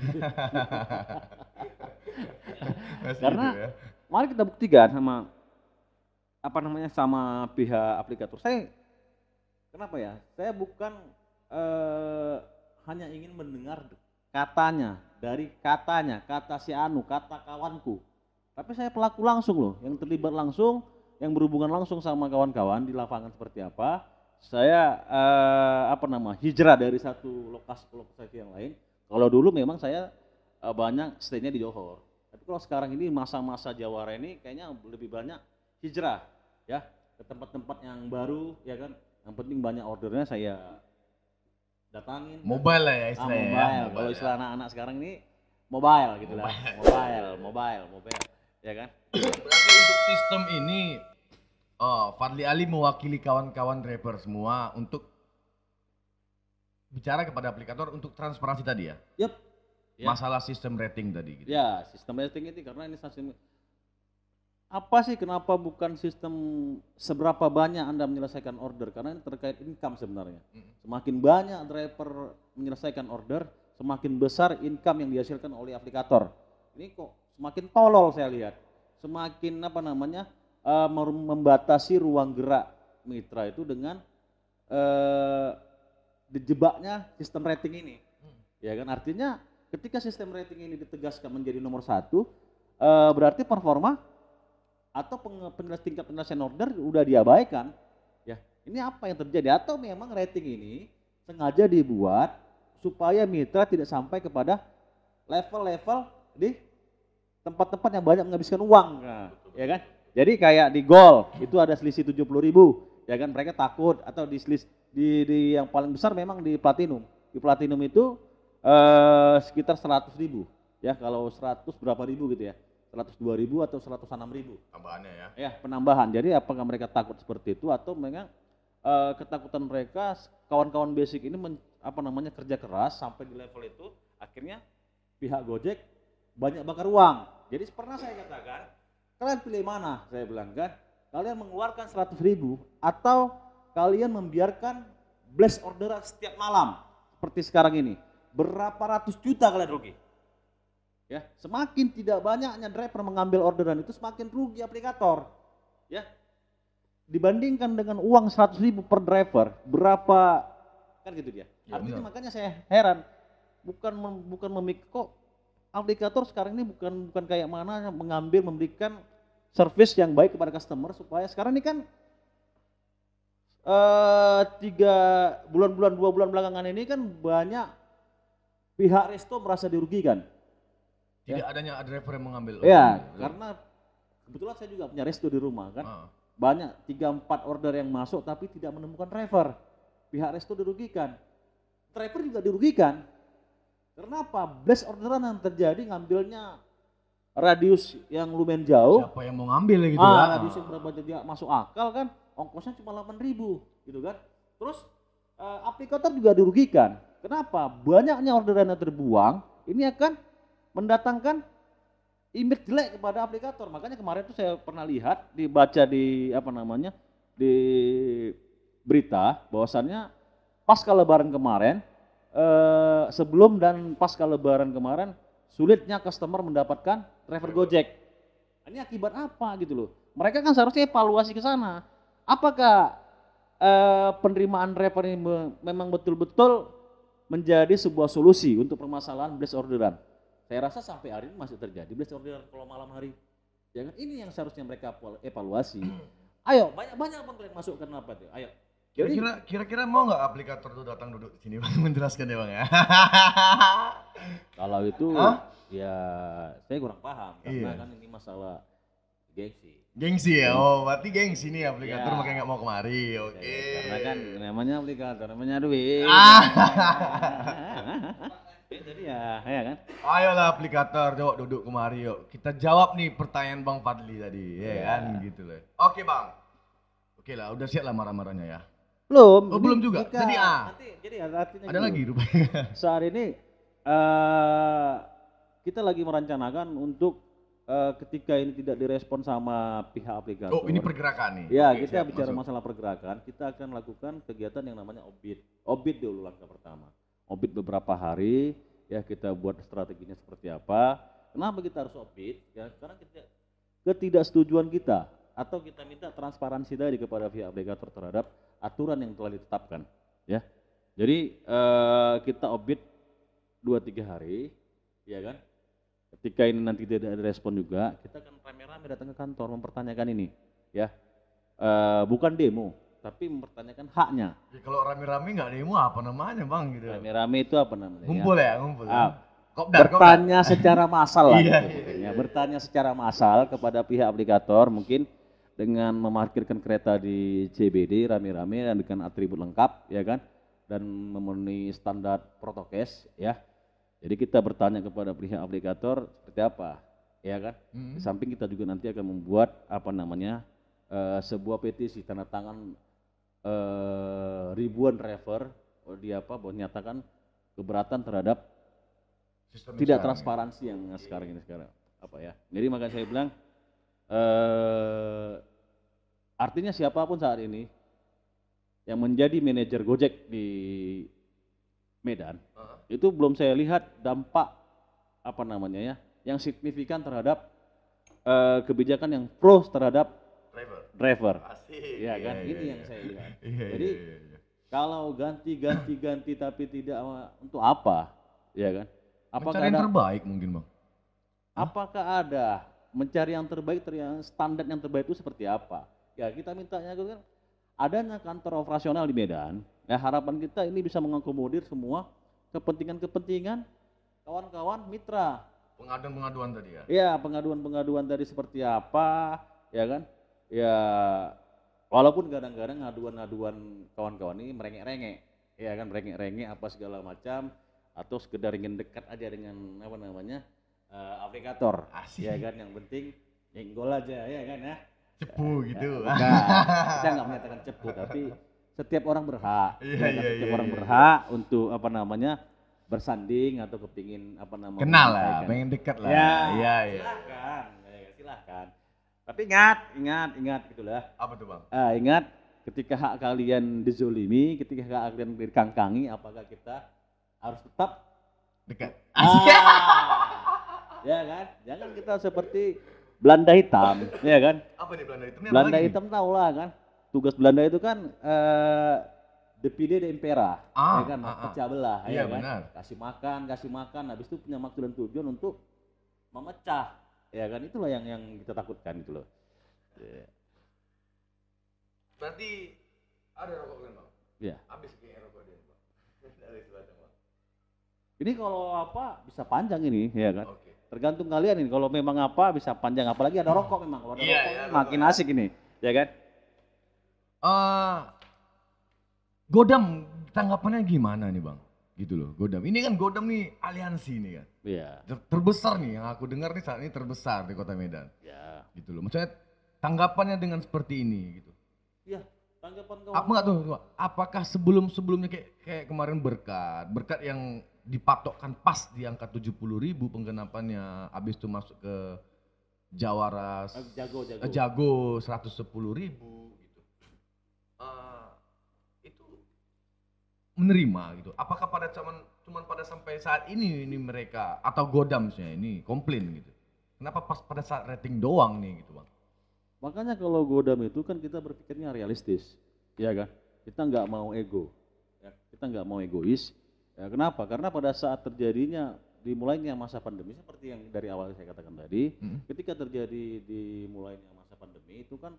[SPEAKER 2] Karena mari kita buktikan sama pihak aplikator. Kenapa ya? Saya bukan hanya ingin mendengar kata si Anu, kata kawanku. Tapi saya pelaku langsung loh, yang terlibat langsung, yang berhubungan langsung sama kawan-kawan di lapangan seperti apa. Saya hijrah dari satu lokasi ke lokasi yang lain. Kalau dulu memang saya banyak stay-nya di Johor. Tapi kalau sekarang ini masa-masa Jawara ini kayaknya lebih banyak hijrah ya ke tempat-tempat yang baru ya kan. Yang penting banyak ordernya saya datangin.
[SPEAKER 3] Mobile lah ya istilahnya.
[SPEAKER 2] Mobile. Kalau istilah anak-anak sekarang ini mobile gitu lah. Mobile. Ya kan?
[SPEAKER 3] Berarti untuk sistem ini Fadli Ali mewakili kawan-kawan driver semua untuk bicara kepada aplikator untuk transparansi tadi ya.
[SPEAKER 2] Yep. Ya.
[SPEAKER 3] Masalah sistem rating tadi gitu.
[SPEAKER 2] Ya, sistem rating itu karena ini sistem apa sih kenapa bukan sistem seberapa banyak Anda menyelesaikan order, karena ini terkait income sebenarnya. Semakin banyak driver menyelesaikan order, semakin besar income yang dihasilkan oleh aplikator. Ini kok semakin tolol saya lihat. Semakin membatasi ruang gerak mitra itu dengan dijebaknya sistem rating ini. Ya kan, artinya ketika sistem rating ini ditegaskan menjadi nomor 1, berarti performa atau tingkat penyelesaian order udah diabaikan. Ya, ini apa yang terjadi? Atau memang rating ini sengaja dibuat supaya mitra tidak sampai kepada level-level di tempat-tempat yang banyak menghabiskan uang, nah, ya kan? Jadi kayak di Gol itu ada selisih 70.000, ya kan? Mereka takut, atau di yang paling besar memang di Platinum. Di Platinum itu sekitar 100.000, ya. Kalau 100 berapa ribu gitu ya? 102.000 atau 106.000.
[SPEAKER 3] Tambahannya ya.
[SPEAKER 2] Ya, penambahan. Jadi apakah mereka takut seperti itu atau memang ketakutan mereka kawan-kawan basic ini kerja keras sampai di level itu, akhirnya pihak Gojek banyak bakar uang. Jadi pernah saya katakan, kalian pilih mana? Saya bilang kan, kalian mengeluarkan 100.000 atau kalian membiarkan blast orderan setiap malam seperti sekarang ini. Berapa ratus juta kalian rugi? Ya, semakin tidak banyaknya driver mengambil orderan itu semakin rugi aplikator. Ya. Dibandingkan dengan uang 100.000 per driver, berapa kan gitu dia.
[SPEAKER 3] Ya,
[SPEAKER 2] artinya
[SPEAKER 3] benar.
[SPEAKER 2] makanya saya heran, bukan memikir kok aplikator sekarang ini bukan kayak mana memberikan service yang baik kepada customer, supaya sekarang ini kan 2 bulan belakangan ini kan banyak pihak resto merasa dirugikan.
[SPEAKER 3] Tidak adanya driver yang mengambil.
[SPEAKER 2] Ya, karena kebetulan saya juga punya resto di rumah kan. Banyak 3-4 order yang masuk tapi tidak menemukan driver. Pihak resto dirugikan. Driver juga dirugikan. Kenapa? Blast orderan yang terjadi ngambilnya radius yang lumayan jauh.
[SPEAKER 3] Siapa yang mau ngambil gitu ya?
[SPEAKER 2] Radius yang berapa jadi masuk akal kan, ongkosnya cuma 8.000 gitu kan. Terus aplikator juga dirugikan. Kenapa? Banyaknya orderan yang terbuang, ini akan mendatangkan image jelek kepada aplikator. Makanya kemarin tuh saya pernah lihat, dibaca di di berita bahwasannya pasca lebaran kemarin, sebelum dan pasca lebaran kemarin, sulitnya customer mendapatkan driver Gojek. Ini akibat apa gitu loh. Mereka kan seharusnya evaluasi ke sana. Apakah penerimaan driver ini memang betul-betul menjadi sebuah solusi untuk permasalahan blast orderan? Saya rasa sampai hari ini masih terjadi blast orderan kalau malam hari. Ya kan, ini yang seharusnya mereka evaluasi. Ayo, banyak yang masuk kenapa tuh? Ayo.
[SPEAKER 3] Kira-kira mau nggak aplikator tuh datang duduk di sini Bang, menjelaskan ya Bang ya?
[SPEAKER 2] Kalau itu ya saya kurang paham karena kan ini masalah gengsi.
[SPEAKER 3] Gengsi ya, berarti gengsi nih aplikator
[SPEAKER 2] Ya.
[SPEAKER 3] makanya nggak mau kemari, oke.
[SPEAKER 2] Karena kan namanya aplikator, namanya duit. Jadi ya kan.
[SPEAKER 3] Ayolah aplikator, coba duduk kemari yuk. Kita jawab nih pertanyaan Bang Fadli tadi, ya kan gitu loh. Oke Bang. Oke lah, udah siap lah marah-marahnya ya.
[SPEAKER 2] Belum.
[SPEAKER 3] Oh, belum juga. Jadi
[SPEAKER 2] Jadi artinya
[SPEAKER 3] ada
[SPEAKER 2] gini.
[SPEAKER 3] lagi rupanya.
[SPEAKER 2] Saat ini kita lagi merencanakan untuk ketika ini tidak direspon sama pihak aplikator.
[SPEAKER 3] Oh, ini pergerakan nih.
[SPEAKER 2] Ya,
[SPEAKER 3] Oke,
[SPEAKER 2] kita
[SPEAKER 3] siap,
[SPEAKER 2] bicara
[SPEAKER 3] masuk.
[SPEAKER 2] masalah pergerakan, kita akan lakukan kegiatan yang namanya obit. Obit dulu langkah pertama. Obit beberapa hari, ya kita buat strateginya seperti apa. Kenapa kita harus obit? Ya, karena ketidaksetujuan kita atau kita minta transparansi tadi kepada pihak aplikator terhadap aturan yang telah ditetapkan, ya. Jadi kita obit 2-3 hari, ya kan. Ketika ini nanti tidak ada respon juga, kita akan rame-rame datang ke kantor mempertanyakan ini, ya. Bukan demo, tapi mempertanyakan haknya.
[SPEAKER 3] Ya, kalau rame-rame nggak demo apa namanya Bang gitu.
[SPEAKER 2] Rame-rame itu apa namanya?
[SPEAKER 3] Ngumpul ya, ngumpul.
[SPEAKER 2] Bertanya secara massal lah.
[SPEAKER 3] Iya,
[SPEAKER 2] Ya, bertanya secara massal kepada pihak aplikator, mungkin dengan memarkirkan kereta di CBD rame-rame dan dengan atribut lengkap, ya kan, dan memenuhi standar protokes, ya. Jadi kita bertanya kepada pihak aplikator seperti apa, ya kan. Di samping kita juga nanti akan membuat sebuah petisi tanda tangan ribuan driver menyatakan keberatan terhadap
[SPEAKER 3] Sistem
[SPEAKER 2] tidak
[SPEAKER 3] sekarang
[SPEAKER 2] transparansi yang sekarang ini apa ya. Jadi makanya saya bilang artinya siapapun saat ini yang menjadi manajer Gojek di Medan itu belum saya lihat dampak apa namanya ya yang signifikan terhadap kebijakan yang pro terhadap driver.
[SPEAKER 1] Asik.
[SPEAKER 2] Ya kan,
[SPEAKER 3] Iya,
[SPEAKER 2] ini
[SPEAKER 3] iya,
[SPEAKER 2] yang
[SPEAKER 3] iya.
[SPEAKER 2] saya lihat.
[SPEAKER 3] Iya,
[SPEAKER 2] Jadi
[SPEAKER 3] iya, iya.
[SPEAKER 2] kalau ganti tapi tidak untuk apa, ya kan?
[SPEAKER 3] Mencari yang terbaik mungkin bang.
[SPEAKER 2] Apakah ada mencari yang terbaik, standar yang terbaik itu seperti apa? Ya kita mintanya itu kan adanya kantor operasional di Medan. Ya harapan kita ini bisa mengakomodir semua kepentingan kawan-kawan mitra.
[SPEAKER 3] Pengaduan-pengaduan tadi ya.
[SPEAKER 2] Ya pengaduan-pengaduan tadi seperti apa, ya kan? Ya walaupun kadang-kadang ngaduan-ngaduan kawan-kawan ini merengek-rengek, ya kan merengek-rengek apa segala macam atau sekedar ingin dekat aja dengan apa namanya aplikator,
[SPEAKER 3] Asik.
[SPEAKER 2] ya kan yang penting nyenggol aja, ya kan ya.
[SPEAKER 3] Cepu gitu.
[SPEAKER 2] Bukan, kita nggak menyatakan cepu, tapi setiap orang berhak,
[SPEAKER 3] Iya,
[SPEAKER 2] ya kan?
[SPEAKER 3] iya,
[SPEAKER 2] Setiap
[SPEAKER 3] iya,
[SPEAKER 2] orang
[SPEAKER 3] iya.
[SPEAKER 2] berhak untuk apa namanya bersanding atau kepingin apa namanya
[SPEAKER 3] Kenal lah,
[SPEAKER 2] menyampaikan.
[SPEAKER 3] pengen dekat lah.
[SPEAKER 2] Ya,
[SPEAKER 3] Iya, iya.
[SPEAKER 2] silahkan, ya, silahkan. Tapi ingat gitulah.
[SPEAKER 3] Apa tuh bang?
[SPEAKER 2] Ingat ketika hak kalian dizolimi, ketika hak kalian dikangkangi, apakah kita harus tetap
[SPEAKER 3] Dekat.
[SPEAKER 2] ya kan? Jangan kita seperti Belanda hitam, ya kan?
[SPEAKER 3] Apa nih Belanda itu?
[SPEAKER 2] Belanda hitam tahu lah kan? Tugas Belanda itu kan divide de impera, ya kan? Pecah belah,
[SPEAKER 3] Iya,
[SPEAKER 2] ya kan?
[SPEAKER 3] benar.
[SPEAKER 2] Kasih makan, habis itu punya maksud dan tujuan untuk memecah, ya kan? Itulah yang kita takutkan gitu loh. Yeah.
[SPEAKER 3] Berarti ada rokok kan bang?
[SPEAKER 2] Iya.
[SPEAKER 3] Habis kayak rokok dia bang. Dari sebatang bang.
[SPEAKER 2] Ini kalau apa bisa panjang ini, ya kan?
[SPEAKER 3] Oke.
[SPEAKER 2] Tergantung kalian ini. Kalau memang apa bisa panjang, apalagi ada rokok memang. Kalau ada
[SPEAKER 3] Iya,
[SPEAKER 2] rokok
[SPEAKER 3] iya,
[SPEAKER 2] makin
[SPEAKER 3] rokok.
[SPEAKER 2] asik ini, ya kan?
[SPEAKER 3] Godam tanggapannya gimana nih bang? Gitu loh, Godam. Ini kan Godam nih aliansi nih kan.
[SPEAKER 2] Iya.
[SPEAKER 3] Terbesar nih yang aku dengar nih saat ini terbesar di kota Medan.
[SPEAKER 2] Ya.
[SPEAKER 3] Gitu loh. Maksudnya tanggapannya dengan seperti ini gitu.
[SPEAKER 2] Iya. Tanggapan kawan.
[SPEAKER 3] Apa nggak tuh? Apakah sebelumnya kayak kemarin berkat yang dipatokkan pas di angka 70.000 penggenapannya, habis itu masuk ke Jawara Jago 110.000 gitu. Itu menerima gitu. Apakah cuman pada sampai saat ini mereka atau Godam misalnya ini komplain gitu. Kenapa pas pada saat rating doang nih gitu bang?
[SPEAKER 2] Makanya kalau Godam itu kan kita berpikirnya realistis, ya kan? Kita nggak mau ego, ya. Kita nggak mau egois. Ya, kenapa? Karena pada saat terjadinya dimulainya masa pandemi seperti yang dari awal saya katakan tadi, ketika terjadi dimulainya masa pandemi itu kan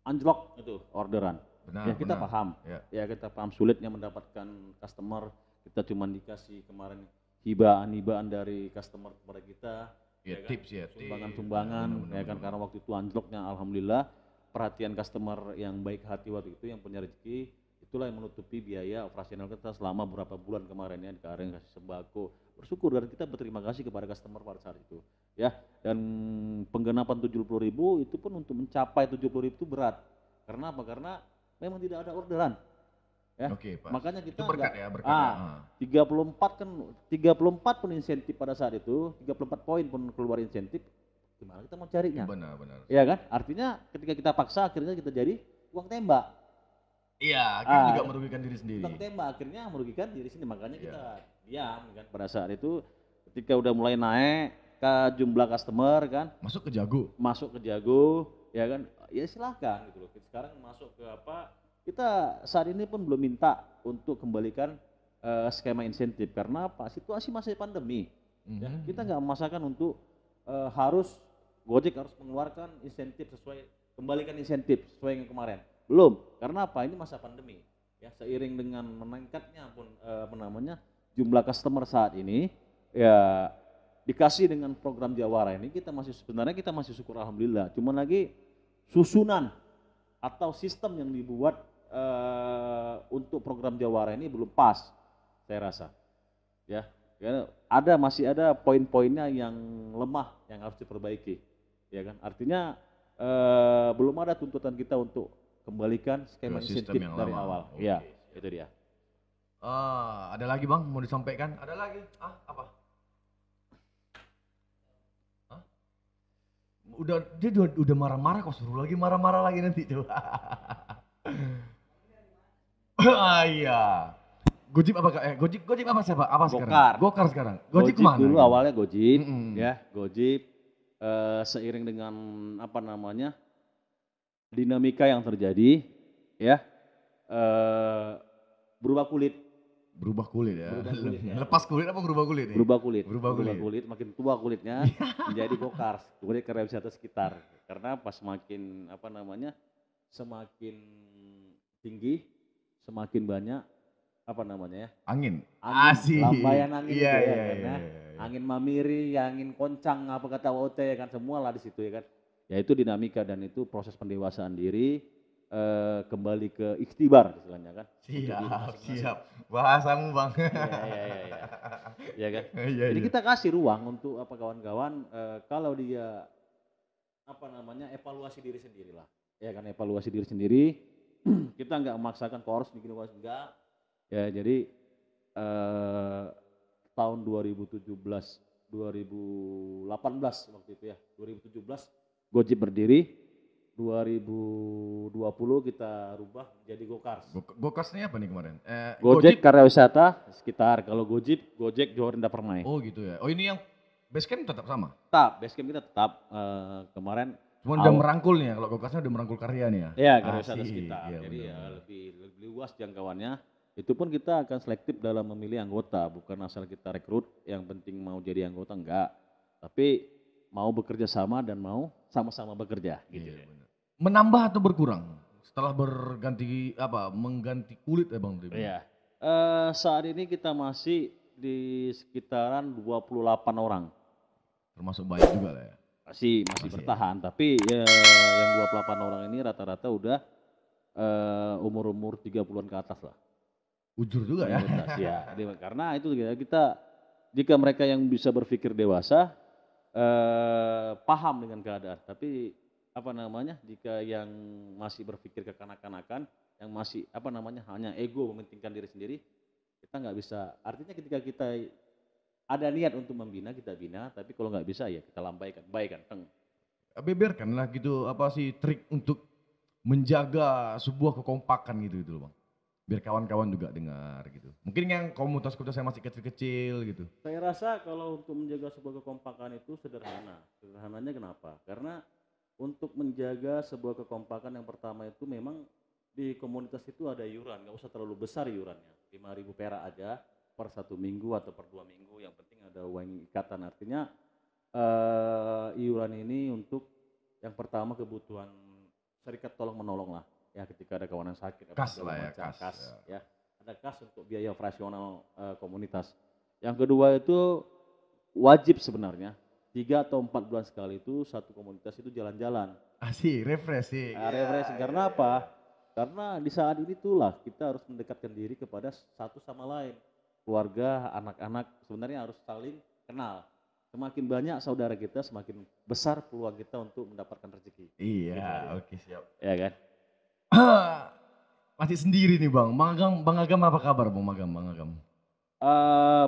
[SPEAKER 2] anjlok itu orderan.
[SPEAKER 3] Benar,
[SPEAKER 2] ya kita
[SPEAKER 3] benar.
[SPEAKER 2] paham,
[SPEAKER 3] Ya.
[SPEAKER 2] kita paham sulitnya mendapatkan customer. Kita cuma dikasih kemarin hibaan dari customer kepada kita.
[SPEAKER 3] Ya,
[SPEAKER 2] kan?
[SPEAKER 3] tips ya.
[SPEAKER 2] Sumbangan-sumbangan, ya kan? Karena waktu itu anjloknya, alhamdulillah perhatian customer yang baik hati waktu itu yang punya rezeki, itulah yang menutupi biaya operasional kita selama beberapa bulan kemarin ya, dikarenakan kasih sembako. Bersyukur dan kita berterima kasih kepada customer pada saat itu, ya. Dan penggenapan 70.000 itu pun untuk mencapai 70.000 itu berat. Karena apa? Karena memang tidak ada orderan. Ya.
[SPEAKER 3] Oke, Pak.
[SPEAKER 2] Makanya kita
[SPEAKER 3] Itu berkat
[SPEAKER 2] enggak,
[SPEAKER 3] ya, berkat.
[SPEAKER 2] 34 pun insentif pada saat itu, 34 poin pun keluar insentif, gimana kita mau carinya?
[SPEAKER 3] Benar.
[SPEAKER 2] Iya kan? Artinya ketika kita paksa akhirnya kita jadi uang tembak.
[SPEAKER 3] Iya, akhirnya juga merugikan diri sendiri.
[SPEAKER 2] Uang tembak akhirnya merugikan diri sendiri, makanya kita diam kan pada saat itu ketika udah mulai naik ke jumlah customer kan,
[SPEAKER 3] Masuk ke Jago,
[SPEAKER 2] ya kan? Ya silahkan gitu loh. Sekarang masuk ke apa? Kita saat ini pun belum minta untuk kembalikan skema insentif karena apa? Situasi masih pandemi. Ya, kita nggak memaksakan untuk harus Gojek harus mengeluarkan insentif kembalikan insentif sesuai yang kemarin. Belum, karena apa? Ini masa pandemi. Ya, seiring dengan meningkatnya pun jumlah customer saat ini, ya dikasih dengan program Jawara ini kita masih syukur alhamdulillah. Cuman lagi susunan atau sistem yang dibuat untuk program Jawara ini belum pas, saya rasa. Ya, masih ada poin-poinnya yang lemah yang harus diperbaiki. Ya kan? Artinya belum ada tuntutan kita untuk kembalikan skema
[SPEAKER 3] Ke sistem
[SPEAKER 2] insentif
[SPEAKER 3] yang
[SPEAKER 2] dari
[SPEAKER 3] lama.
[SPEAKER 2] awal.
[SPEAKER 3] Oke,
[SPEAKER 2] Ya,
[SPEAKER 3] siap.
[SPEAKER 2] itu dia.
[SPEAKER 3] Ada lagi bang mau disampaikan? Ada lagi? Apa? Hah? Dia udah marah-marah kok, suruh lagi marah-marah lagi nanti coba. Iya. Gojek apa Gojek apa siapa? Apa sekarang?
[SPEAKER 2] Gokar.
[SPEAKER 3] Gokar sekarang.
[SPEAKER 2] Gojek
[SPEAKER 3] kemana?
[SPEAKER 2] dulu
[SPEAKER 3] gitu?
[SPEAKER 2] awalnya Gojek,
[SPEAKER 3] Mm-mm.
[SPEAKER 2] ya Gojek seiring dengan apa namanya dinamika yang terjadi, ya berubah kulit,
[SPEAKER 3] Berubah kulit ya.
[SPEAKER 2] Berubah kulit ya.
[SPEAKER 3] Lepas kulit apa berubah kulit nih?
[SPEAKER 2] berubah kulit,
[SPEAKER 3] Berubah kulit.
[SPEAKER 2] makin tua kulitnya menjadi gokars, kemudian ke wisata sekitar, karena pas semakin apa namanya semakin tinggi, semakin banyak apa namanya ya
[SPEAKER 3] Angin.
[SPEAKER 2] angin,
[SPEAKER 3] Asik.
[SPEAKER 2] lambaian angin
[SPEAKER 3] Iya,
[SPEAKER 2] itu ya,
[SPEAKER 3] iya,
[SPEAKER 2] karena
[SPEAKER 3] iya.
[SPEAKER 2] angin mamiri, angin koncang, apa kata OT ya kan, semua lah di situ ya kan. Ya itu dinamika dan itu proses pendewasaan diri, kembali ke ikhtibar istilahnya kan. Untuk diri
[SPEAKER 3] Siap,
[SPEAKER 2] masing-masing.
[SPEAKER 3] siap. Bahasamu bang.
[SPEAKER 2] Iya. Ya kan.
[SPEAKER 3] Iya,
[SPEAKER 2] Jadi
[SPEAKER 3] iya.
[SPEAKER 2] kita kasih ruang untuk apa kawan-kawan, kalau dia apa namanya evaluasi diri sendiri lah. Ya kan, evaluasi diri sendiri. Kita nggak memaksakan kau harus bikin enggak. Ya jadi tahun 2017, 2018 waktu itu ya, 2017 Gojek berdiri, 2020 kita rubah menjadi Gokars.
[SPEAKER 3] Gokasnya apa nih kemarin?
[SPEAKER 2] Gojek karya wisata sekitar, kalau Gojek Johor Indah Permai.
[SPEAKER 3] Oh gitu ya. Oh ini yang base camp tetap sama?
[SPEAKER 2] Tetap, basecamp kita tetap kemarin.
[SPEAKER 3] Cuma udah merangkul nih ya, kalau Gokasnya udah merangkul karya nih ya?
[SPEAKER 2] Ya, karya wisata
[SPEAKER 3] Asik,
[SPEAKER 2] sekitar.
[SPEAKER 3] iya,
[SPEAKER 2] Jadi ya
[SPEAKER 3] benar-benar.
[SPEAKER 2] lebih luas jangkauannya. Itu pun kita akan selektif dalam memilih anggota, bukan asal kita rekrut yang penting mau jadi anggota, enggak. Tapi mau bekerja sama dan mau sama-sama bekerja gitu.
[SPEAKER 3] Iya, benar. Menambah atau berkurang setelah mengganti kulit ya Bang Tri?
[SPEAKER 2] Iya. Saat ini kita masih di sekitaran 28 orang.
[SPEAKER 3] Termasuk banyak juga lah ya.
[SPEAKER 2] Masih
[SPEAKER 3] Masih
[SPEAKER 2] bertahan, tapi ya, yang 28 orang ini rata-rata udah umur-umur 30-an ke atas lah.
[SPEAKER 3] Ujur juga ya.
[SPEAKER 2] Mayoritas, ya. Karena itu kita jika mereka yang bisa berpikir dewasa, paham dengan keadaan, tapi apa namanya jika yang masih berpikir kekanak-kanakan, yang masih apa namanya hanya ego mementingkan diri sendiri, kita nggak bisa. Artinya ketika kita ada niat untuk membina, kita bina, tapi kalau nggak bisa ya kita lambaikan, baikkan,
[SPEAKER 3] Beberkanlah gitu apa sih trik untuk menjaga sebuah kekompakan gitu loh Bang. Biar kawan-kawan juga dengar gitu. Mungkin yang komunitas-komunitas yang masih kecil-kecil gitu.
[SPEAKER 2] Saya rasa kalau untuk menjaga sebuah kekompakan itu sederhana. Sederhananya kenapa? Karena untuk menjaga sebuah kekompakan yang pertama itu memang di komunitas itu ada iuran, nggak usah terlalu besar iurannya. 5.000 perak aja per 1 minggu atau per 2 minggu, yang penting ada uang ikatan. Artinya iuran ini untuk yang pertama kebutuhan serikat tolong menolong lah. Ya ketika ada kawan yang sakit,
[SPEAKER 3] Kas lah ya, kas.
[SPEAKER 2] Ya. Ada kas untuk biaya operasional komunitas. Yang kedua itu wajib sebenarnya 3 atau 4 bulan sekali itu satu komunitas itu jalan-jalan.
[SPEAKER 3] Asik, refreshing.
[SPEAKER 2] Refreshing. Karena apa? Karena di saat ini itulah kita harus mendekatkan diri kepada satu sama lain. Keluarga, anak-anak sebenarnya harus saling kenal. Semakin banyak saudara kita, semakin besar peluang kita untuk mendapatkan rezeki.
[SPEAKER 3] Iya, oke siap.
[SPEAKER 2] Ya kan?
[SPEAKER 3] Masih sendiri nih Bang. Bang Agam apa kabar Bang Agam?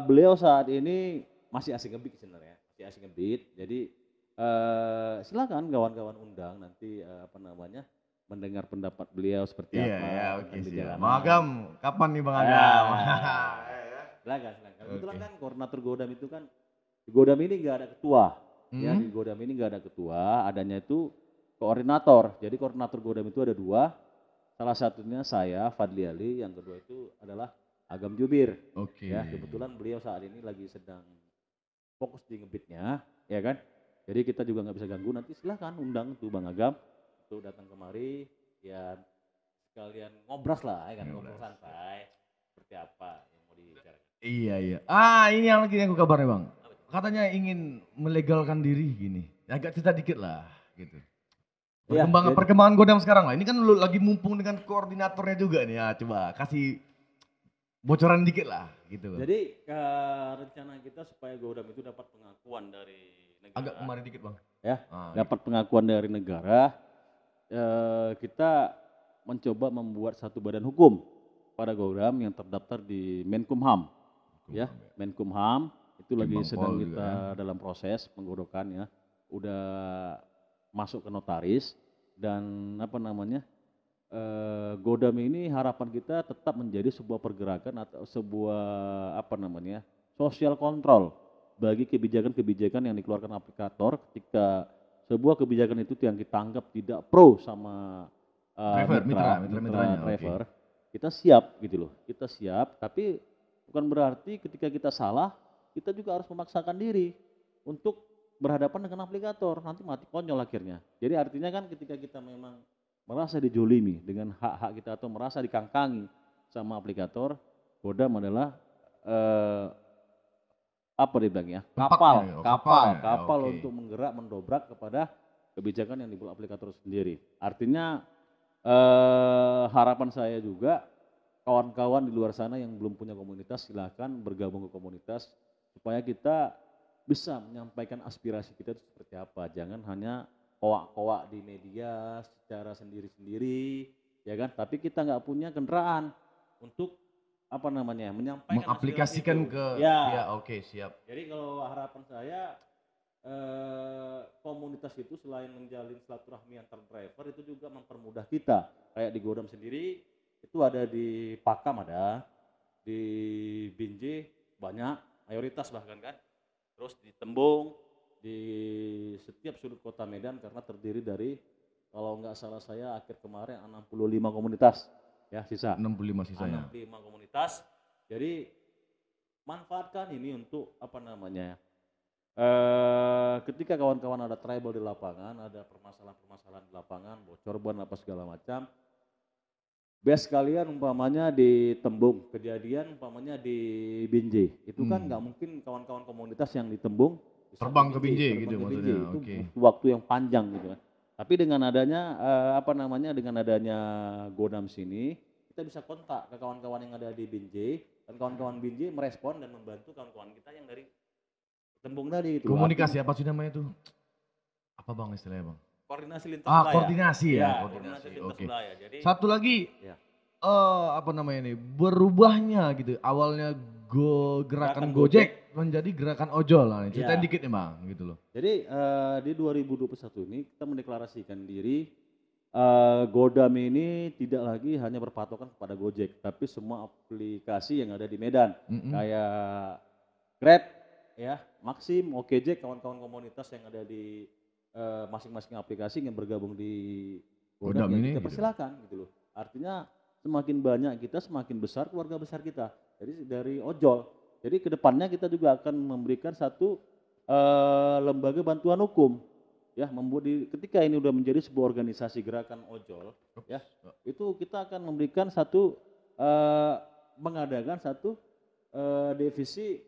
[SPEAKER 2] Beliau saat ini masih asik ngebit sebenarnya, masih asik ngebit. Jadi silakan kawan-kawan undang nanti apa namanya mendengar pendapat beliau seperti apa.
[SPEAKER 3] Iya, oke
[SPEAKER 2] di
[SPEAKER 3] siap.
[SPEAKER 2] jalanan.
[SPEAKER 3] Bang Agam, kapan nih Bang Agam?
[SPEAKER 2] Silakan. Kebetulan
[SPEAKER 3] Oke.
[SPEAKER 2] kan koordinator Godam itu kan di Godam ini nggak ada ketua. Ya
[SPEAKER 3] Hmm?
[SPEAKER 2] di Godam ini nggak ada ketua, adanya itu koordinator. Jadi koordinator Godam itu ada 2. Salah satunya saya, Fadli Ali, yang kedua itu adalah Agam Jubir.
[SPEAKER 3] Oke.
[SPEAKER 2] Ya, kebetulan beliau saat ini lagi sedang fokus di ngebitnya, ya kan? Jadi kita juga nggak bisa ganggu, nanti silahkan undang tuh Bang Agam untuk datang kemari, ya sekalian ngobras lah, ya kan? Ngobrol santai, seperti apa yang mau dibicarakan.
[SPEAKER 3] Iya. Ini yang lagi aku kabarnya Bang. Katanya ingin melegalkan diri gini. Agak cerita dikit lah gitu.
[SPEAKER 2] Iya,
[SPEAKER 3] Perkembangan Godam sekarang lah. Ini kan lu lagi mumpung dengan koordinatornya juga nih. Ya, coba kasih bocoran dikit lah gitu.
[SPEAKER 2] Jadi rencana kita supaya Godam itu dapat pengakuan dari negara,
[SPEAKER 3] Agak kemari dikit bang.
[SPEAKER 2] ya,
[SPEAKER 3] Ah,
[SPEAKER 2] dapat pengakuan dari negara, kita mencoba membuat satu badan hukum pada Godam yang terdaftar di Menkumham,
[SPEAKER 3] gitu.
[SPEAKER 2] ya, Menkumham itu
[SPEAKER 3] Kayak
[SPEAKER 2] lagi
[SPEAKER 3] Bang
[SPEAKER 2] sedang
[SPEAKER 3] Pol juga
[SPEAKER 2] kita dalam proses penggodokan ya, udah masuk ke notaris dan apa namanya, Godam ini harapan kita tetap menjadi sebuah pergerakan atau sebuah apa namanya, social control bagi kebijakan-kebijakan yang dikeluarkan aplikator ketika sebuah kebijakan itu yang kita anggap tidak pro sama
[SPEAKER 3] Mitra-mitranya, oke.
[SPEAKER 2] driver, kita siap gitu loh, kita siap, tapi bukan berarti ketika kita salah, kita juga harus memaksakan diri untuk berhadapan dengan aplikator, nanti mati konyol akhirnya. Jadi artinya kan ketika kita memang merasa dijolimi dengan hak-hak kita atau merasa dikangkangi sama aplikator, Godam adalah apa dibilangnya,
[SPEAKER 3] Tempatnya, kapalnya,
[SPEAKER 2] kapal
[SPEAKER 3] oke.
[SPEAKER 2] untuk menggerak mendobrak kepada kebijakan yang dibuat aplikator sendiri. Artinya harapan saya juga kawan-kawan di luar sana yang belum punya komunitas silakan bergabung ke komunitas supaya kita bisa menyampaikan aspirasi kita itu seperti apa. Jangan hanya kowak-kowak di media secara sendiri-sendiri, ya kan? Tapi kita nggak punya kendaraan untuk apa namanya menyampaikan aspirasi
[SPEAKER 3] Mengaplikasikan
[SPEAKER 2] itu.
[SPEAKER 3] ke
[SPEAKER 2] Ya.
[SPEAKER 3] oke, siap.
[SPEAKER 2] Jadi kalau harapan saya komunitas itu selain menjalin silaturahmi antar driver itu juga mempermudah kita. Kayak di Godam sendiri itu ada di Pakam ada, di Binjai banyak, mayoritas bahkan kan. Terus di Tembung, di setiap sudut kota Medan karena terdiri dari kalau nggak salah saya akhir kemarin 65 komunitas ya sisa
[SPEAKER 3] 65 sisanya.
[SPEAKER 2] 65 komunitas. Jadi manfaatkan ini untuk apa namanya ketika kawan-kawan ada trouble di lapangan, ada permasalahan-permasalahan di lapangan, bocor ban apa segala macam, base kalian umpamanya di Tembung, kejadian umpamanya di Binjai, itu kan nggak mungkin kawan-kawan komunitas yang di Tembung bisa
[SPEAKER 3] Terbang ke Binjai
[SPEAKER 2] terbang
[SPEAKER 3] gitu
[SPEAKER 2] ke
[SPEAKER 3] maksudnya,
[SPEAKER 2] Binjai. Itu
[SPEAKER 3] oke.
[SPEAKER 2] butuh waktu yang panjang gitu kan. Tapi dengan adanya apa namanya dengan adanya Godam sini, kita bisa kontak ke kawan-kawan yang ada di Binjai dan kawan-kawan Binjai merespon dan membantu kawan-kawan kita yang dari Tembung tadi gitu.
[SPEAKER 3] Komunikasi apa sih namanya tuh? Apa bang istilahnya bang?
[SPEAKER 2] Koordinasi lintas wilayah.
[SPEAKER 3] Koordinasi ya,
[SPEAKER 2] Koordinasi lintas
[SPEAKER 3] oke.
[SPEAKER 2] wilayah. Jadi
[SPEAKER 3] Satu lagi,
[SPEAKER 2] ya.
[SPEAKER 3] apa namanya nih, berubahnya gitu. Awalnya gerakan Gojek menjadi gerakan ojol. Nah, ceritain
[SPEAKER 2] Ya.
[SPEAKER 3] dikit nih bang, gitu loh.
[SPEAKER 2] Jadi di 2021 ini kita mendeklarasikan diri Godam ini tidak lagi hanya berpatokan kepada Gojek, tapi semua aplikasi yang ada di Medan, kayak Grab, ya, Maxim, Okejek, kawan-kawan komunitas yang ada di masing-masing aplikasi yang bergabung di Godam
[SPEAKER 3] Godam ini
[SPEAKER 2] kita
[SPEAKER 3] gitu.
[SPEAKER 2] persilakan gitu loh. Artinya semakin banyak kita, semakin besar keluarga besar kita. Jadi dari ojol. Jadi kedepannya kita juga akan memberikan satu lembaga bantuan hukum, ya, ketika ini udah menjadi sebuah organisasi gerakan ojol, ya, itu kita akan memberikan satu mengadakan satu divisi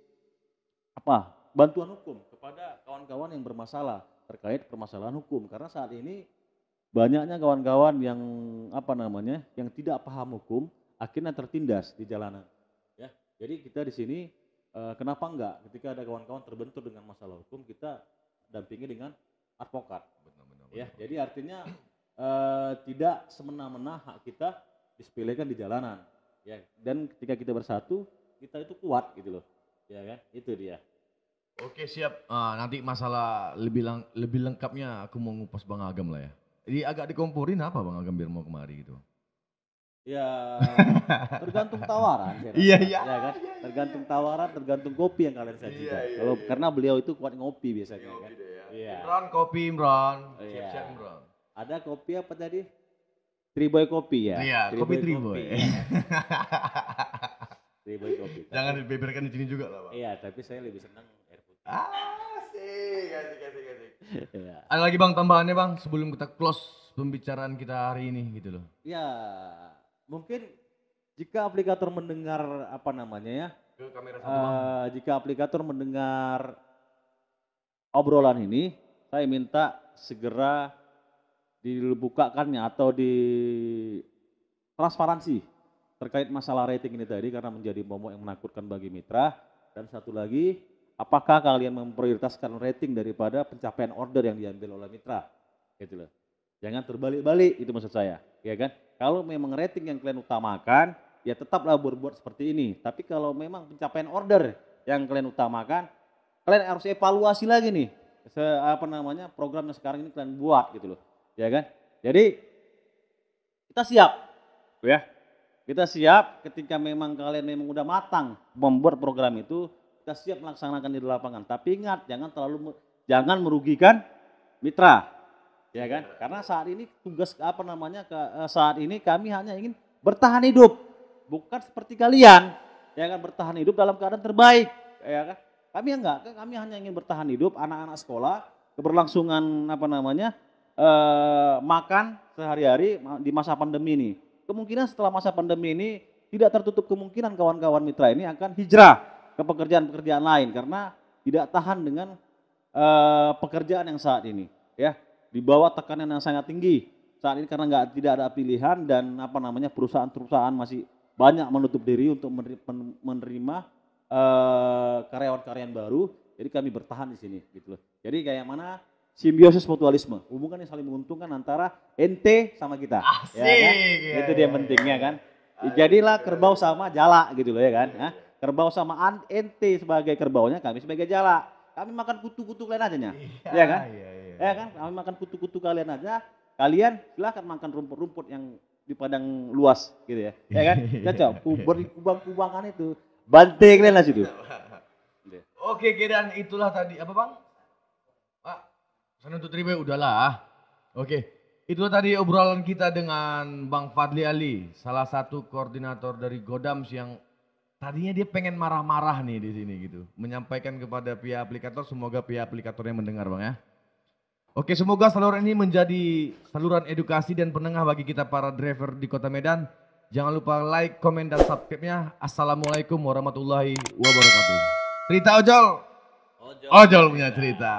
[SPEAKER 2] apa bantuan hukum kepada kawan-kawan yang bermasalah terkait permasalahan hukum karena saat ini banyaknya kawan-kawan yang apa namanya yang tidak paham hukum akhirnya tertindas di jalanan, ya. Jadi kita di sini kenapa enggak ketika ada kawan-kawan terbentur dengan masalah hukum kita dampingi dengan advokat, ya. Jadi artinya tidak semena-mena hak kita disepelekan di jalanan, ya. Dan ketika kita bersatu kita itu kuat gitu loh, ya kan, itu dia.
[SPEAKER 3] Oke siap. Nanti masalah lebih lengkapnya aku mau ngupas Bang Agam lah ya. Jadi agak dikomporin apa Bang Agam biar mau kemari gitu?
[SPEAKER 2] Ya tergantung tawaran.
[SPEAKER 3] Iya.
[SPEAKER 2] Ya kan? Tergantung tawaran, tergantung kopi yang kalian sajikan. Kalau karena beliau itu kuat ngopi biasanya kan. Iya.
[SPEAKER 3] Imran kopi Imran.
[SPEAKER 2] Iya.
[SPEAKER 3] Siap Imran.
[SPEAKER 2] Ada kopi apa tadi? Triboy kopi ya.
[SPEAKER 3] Iya, kopi Triboy.
[SPEAKER 2] Triboy kopi.
[SPEAKER 3] Jangan dibeberkan di sini juga lah Bang.
[SPEAKER 2] Iya, tapi saya lebih senang air putih.
[SPEAKER 3] Asik.
[SPEAKER 2] Iya.
[SPEAKER 3] Ada lagi Bang tambahannya Bang sebelum kita close pembicaraan kita hari ini gitu loh.
[SPEAKER 2] Ya, mungkin jika aplikator mendengar apa namanya ya,
[SPEAKER 3] Ke kamera satu Bang.
[SPEAKER 2] jika aplikator mendengar obrolan ini, saya minta segera dibukakannya atau di transparansi terkait masalah rating ini tadi karena menjadi momok yang menakutkan bagi mitra. Dan satu lagi, apakah kalian memprioritaskan rating daripada pencapaian order yang diambil oleh mitra? Gitu loh. Jangan terbalik-balik, itu maksud saya, ya kan? Kalau memang rating yang kalian utamakan, ya tetaplah berbuat seperti ini. Tapi kalau memang pencapaian order yang kalian utamakan, kalian harus evaluasi lagi nih, program yang sekarang ini kalian buat gitu loh, ya kan? Jadi kita siap, ya. Kita siap ketika memang kalian memang udah matang membuat program itu, kita siap melaksanakan di lapangan. Tapi ingat, jangan merugikan mitra. Ya kan? Karena saat ini tugas saat ini kami hanya ingin bertahan hidup, bukan seperti kalian, ya kan, bertahan hidup dalam keadaan terbaik, ya kan? Kami hanya ingin bertahan hidup, anak-anak sekolah, keberlangsungan makan sehari-hari di masa pandemi ini. Kemungkinan setelah masa pandemi ini tidak tertutup kemungkinan kawan-kawan mitra ini akan hijrah ke pekerjaan-pekerjaan lain karena tidak tahan dengan pekerjaan yang saat ini, ya. Di bawah tekanan yang sangat tinggi saat ini karena tidak ada pilihan dan perusahaan-perusahaan masih banyak menutup diri untuk menerima karyawan-karyawan baru. Jadi kami bertahan di sini gitu loh. Jadi kayak mana simbiosis mutualisme, hubungan yang saling menguntungkan antara ente sama kita.
[SPEAKER 3] Asik,
[SPEAKER 2] ya kan? Itu dia pentingnya kan. Jadilah kerbau sama jala gitu loh ya kan. Nah, kerbau sama ente sebagai kerbaunya, kami sebagai jala. Kami makan kutu-kutu kalian aja nya. Ya kan? Ya kan, kami makan kutu-kutu kalian aja, kalian silahkan makan rumput-rumput yang di padang luas gitu ya. Ya kan, cocok, kubang-kubangan itu, banting kalian lah situ.
[SPEAKER 3] Oke, dan itulah tadi, apa Bang? Pak, penuntut ribe udahlah. Oke, itulah tadi obrolan kita dengan Bang Fadli Ali, salah satu koordinator dari Godams yang tadinya dia pengen marah-marah nih di sini gitu. Menyampaikan kepada pihak aplikator, semoga pihak aplikatornya mendengar Bang ya. Oke, semoga saluran ini menjadi saluran edukasi dan penengah bagi kita para driver di Kota Medan. Jangan lupa like, komen, dan subscribe-nya. Assalamualaikum warahmatullahi wabarakatuh. Cerita ojol. Ojol punya cerita.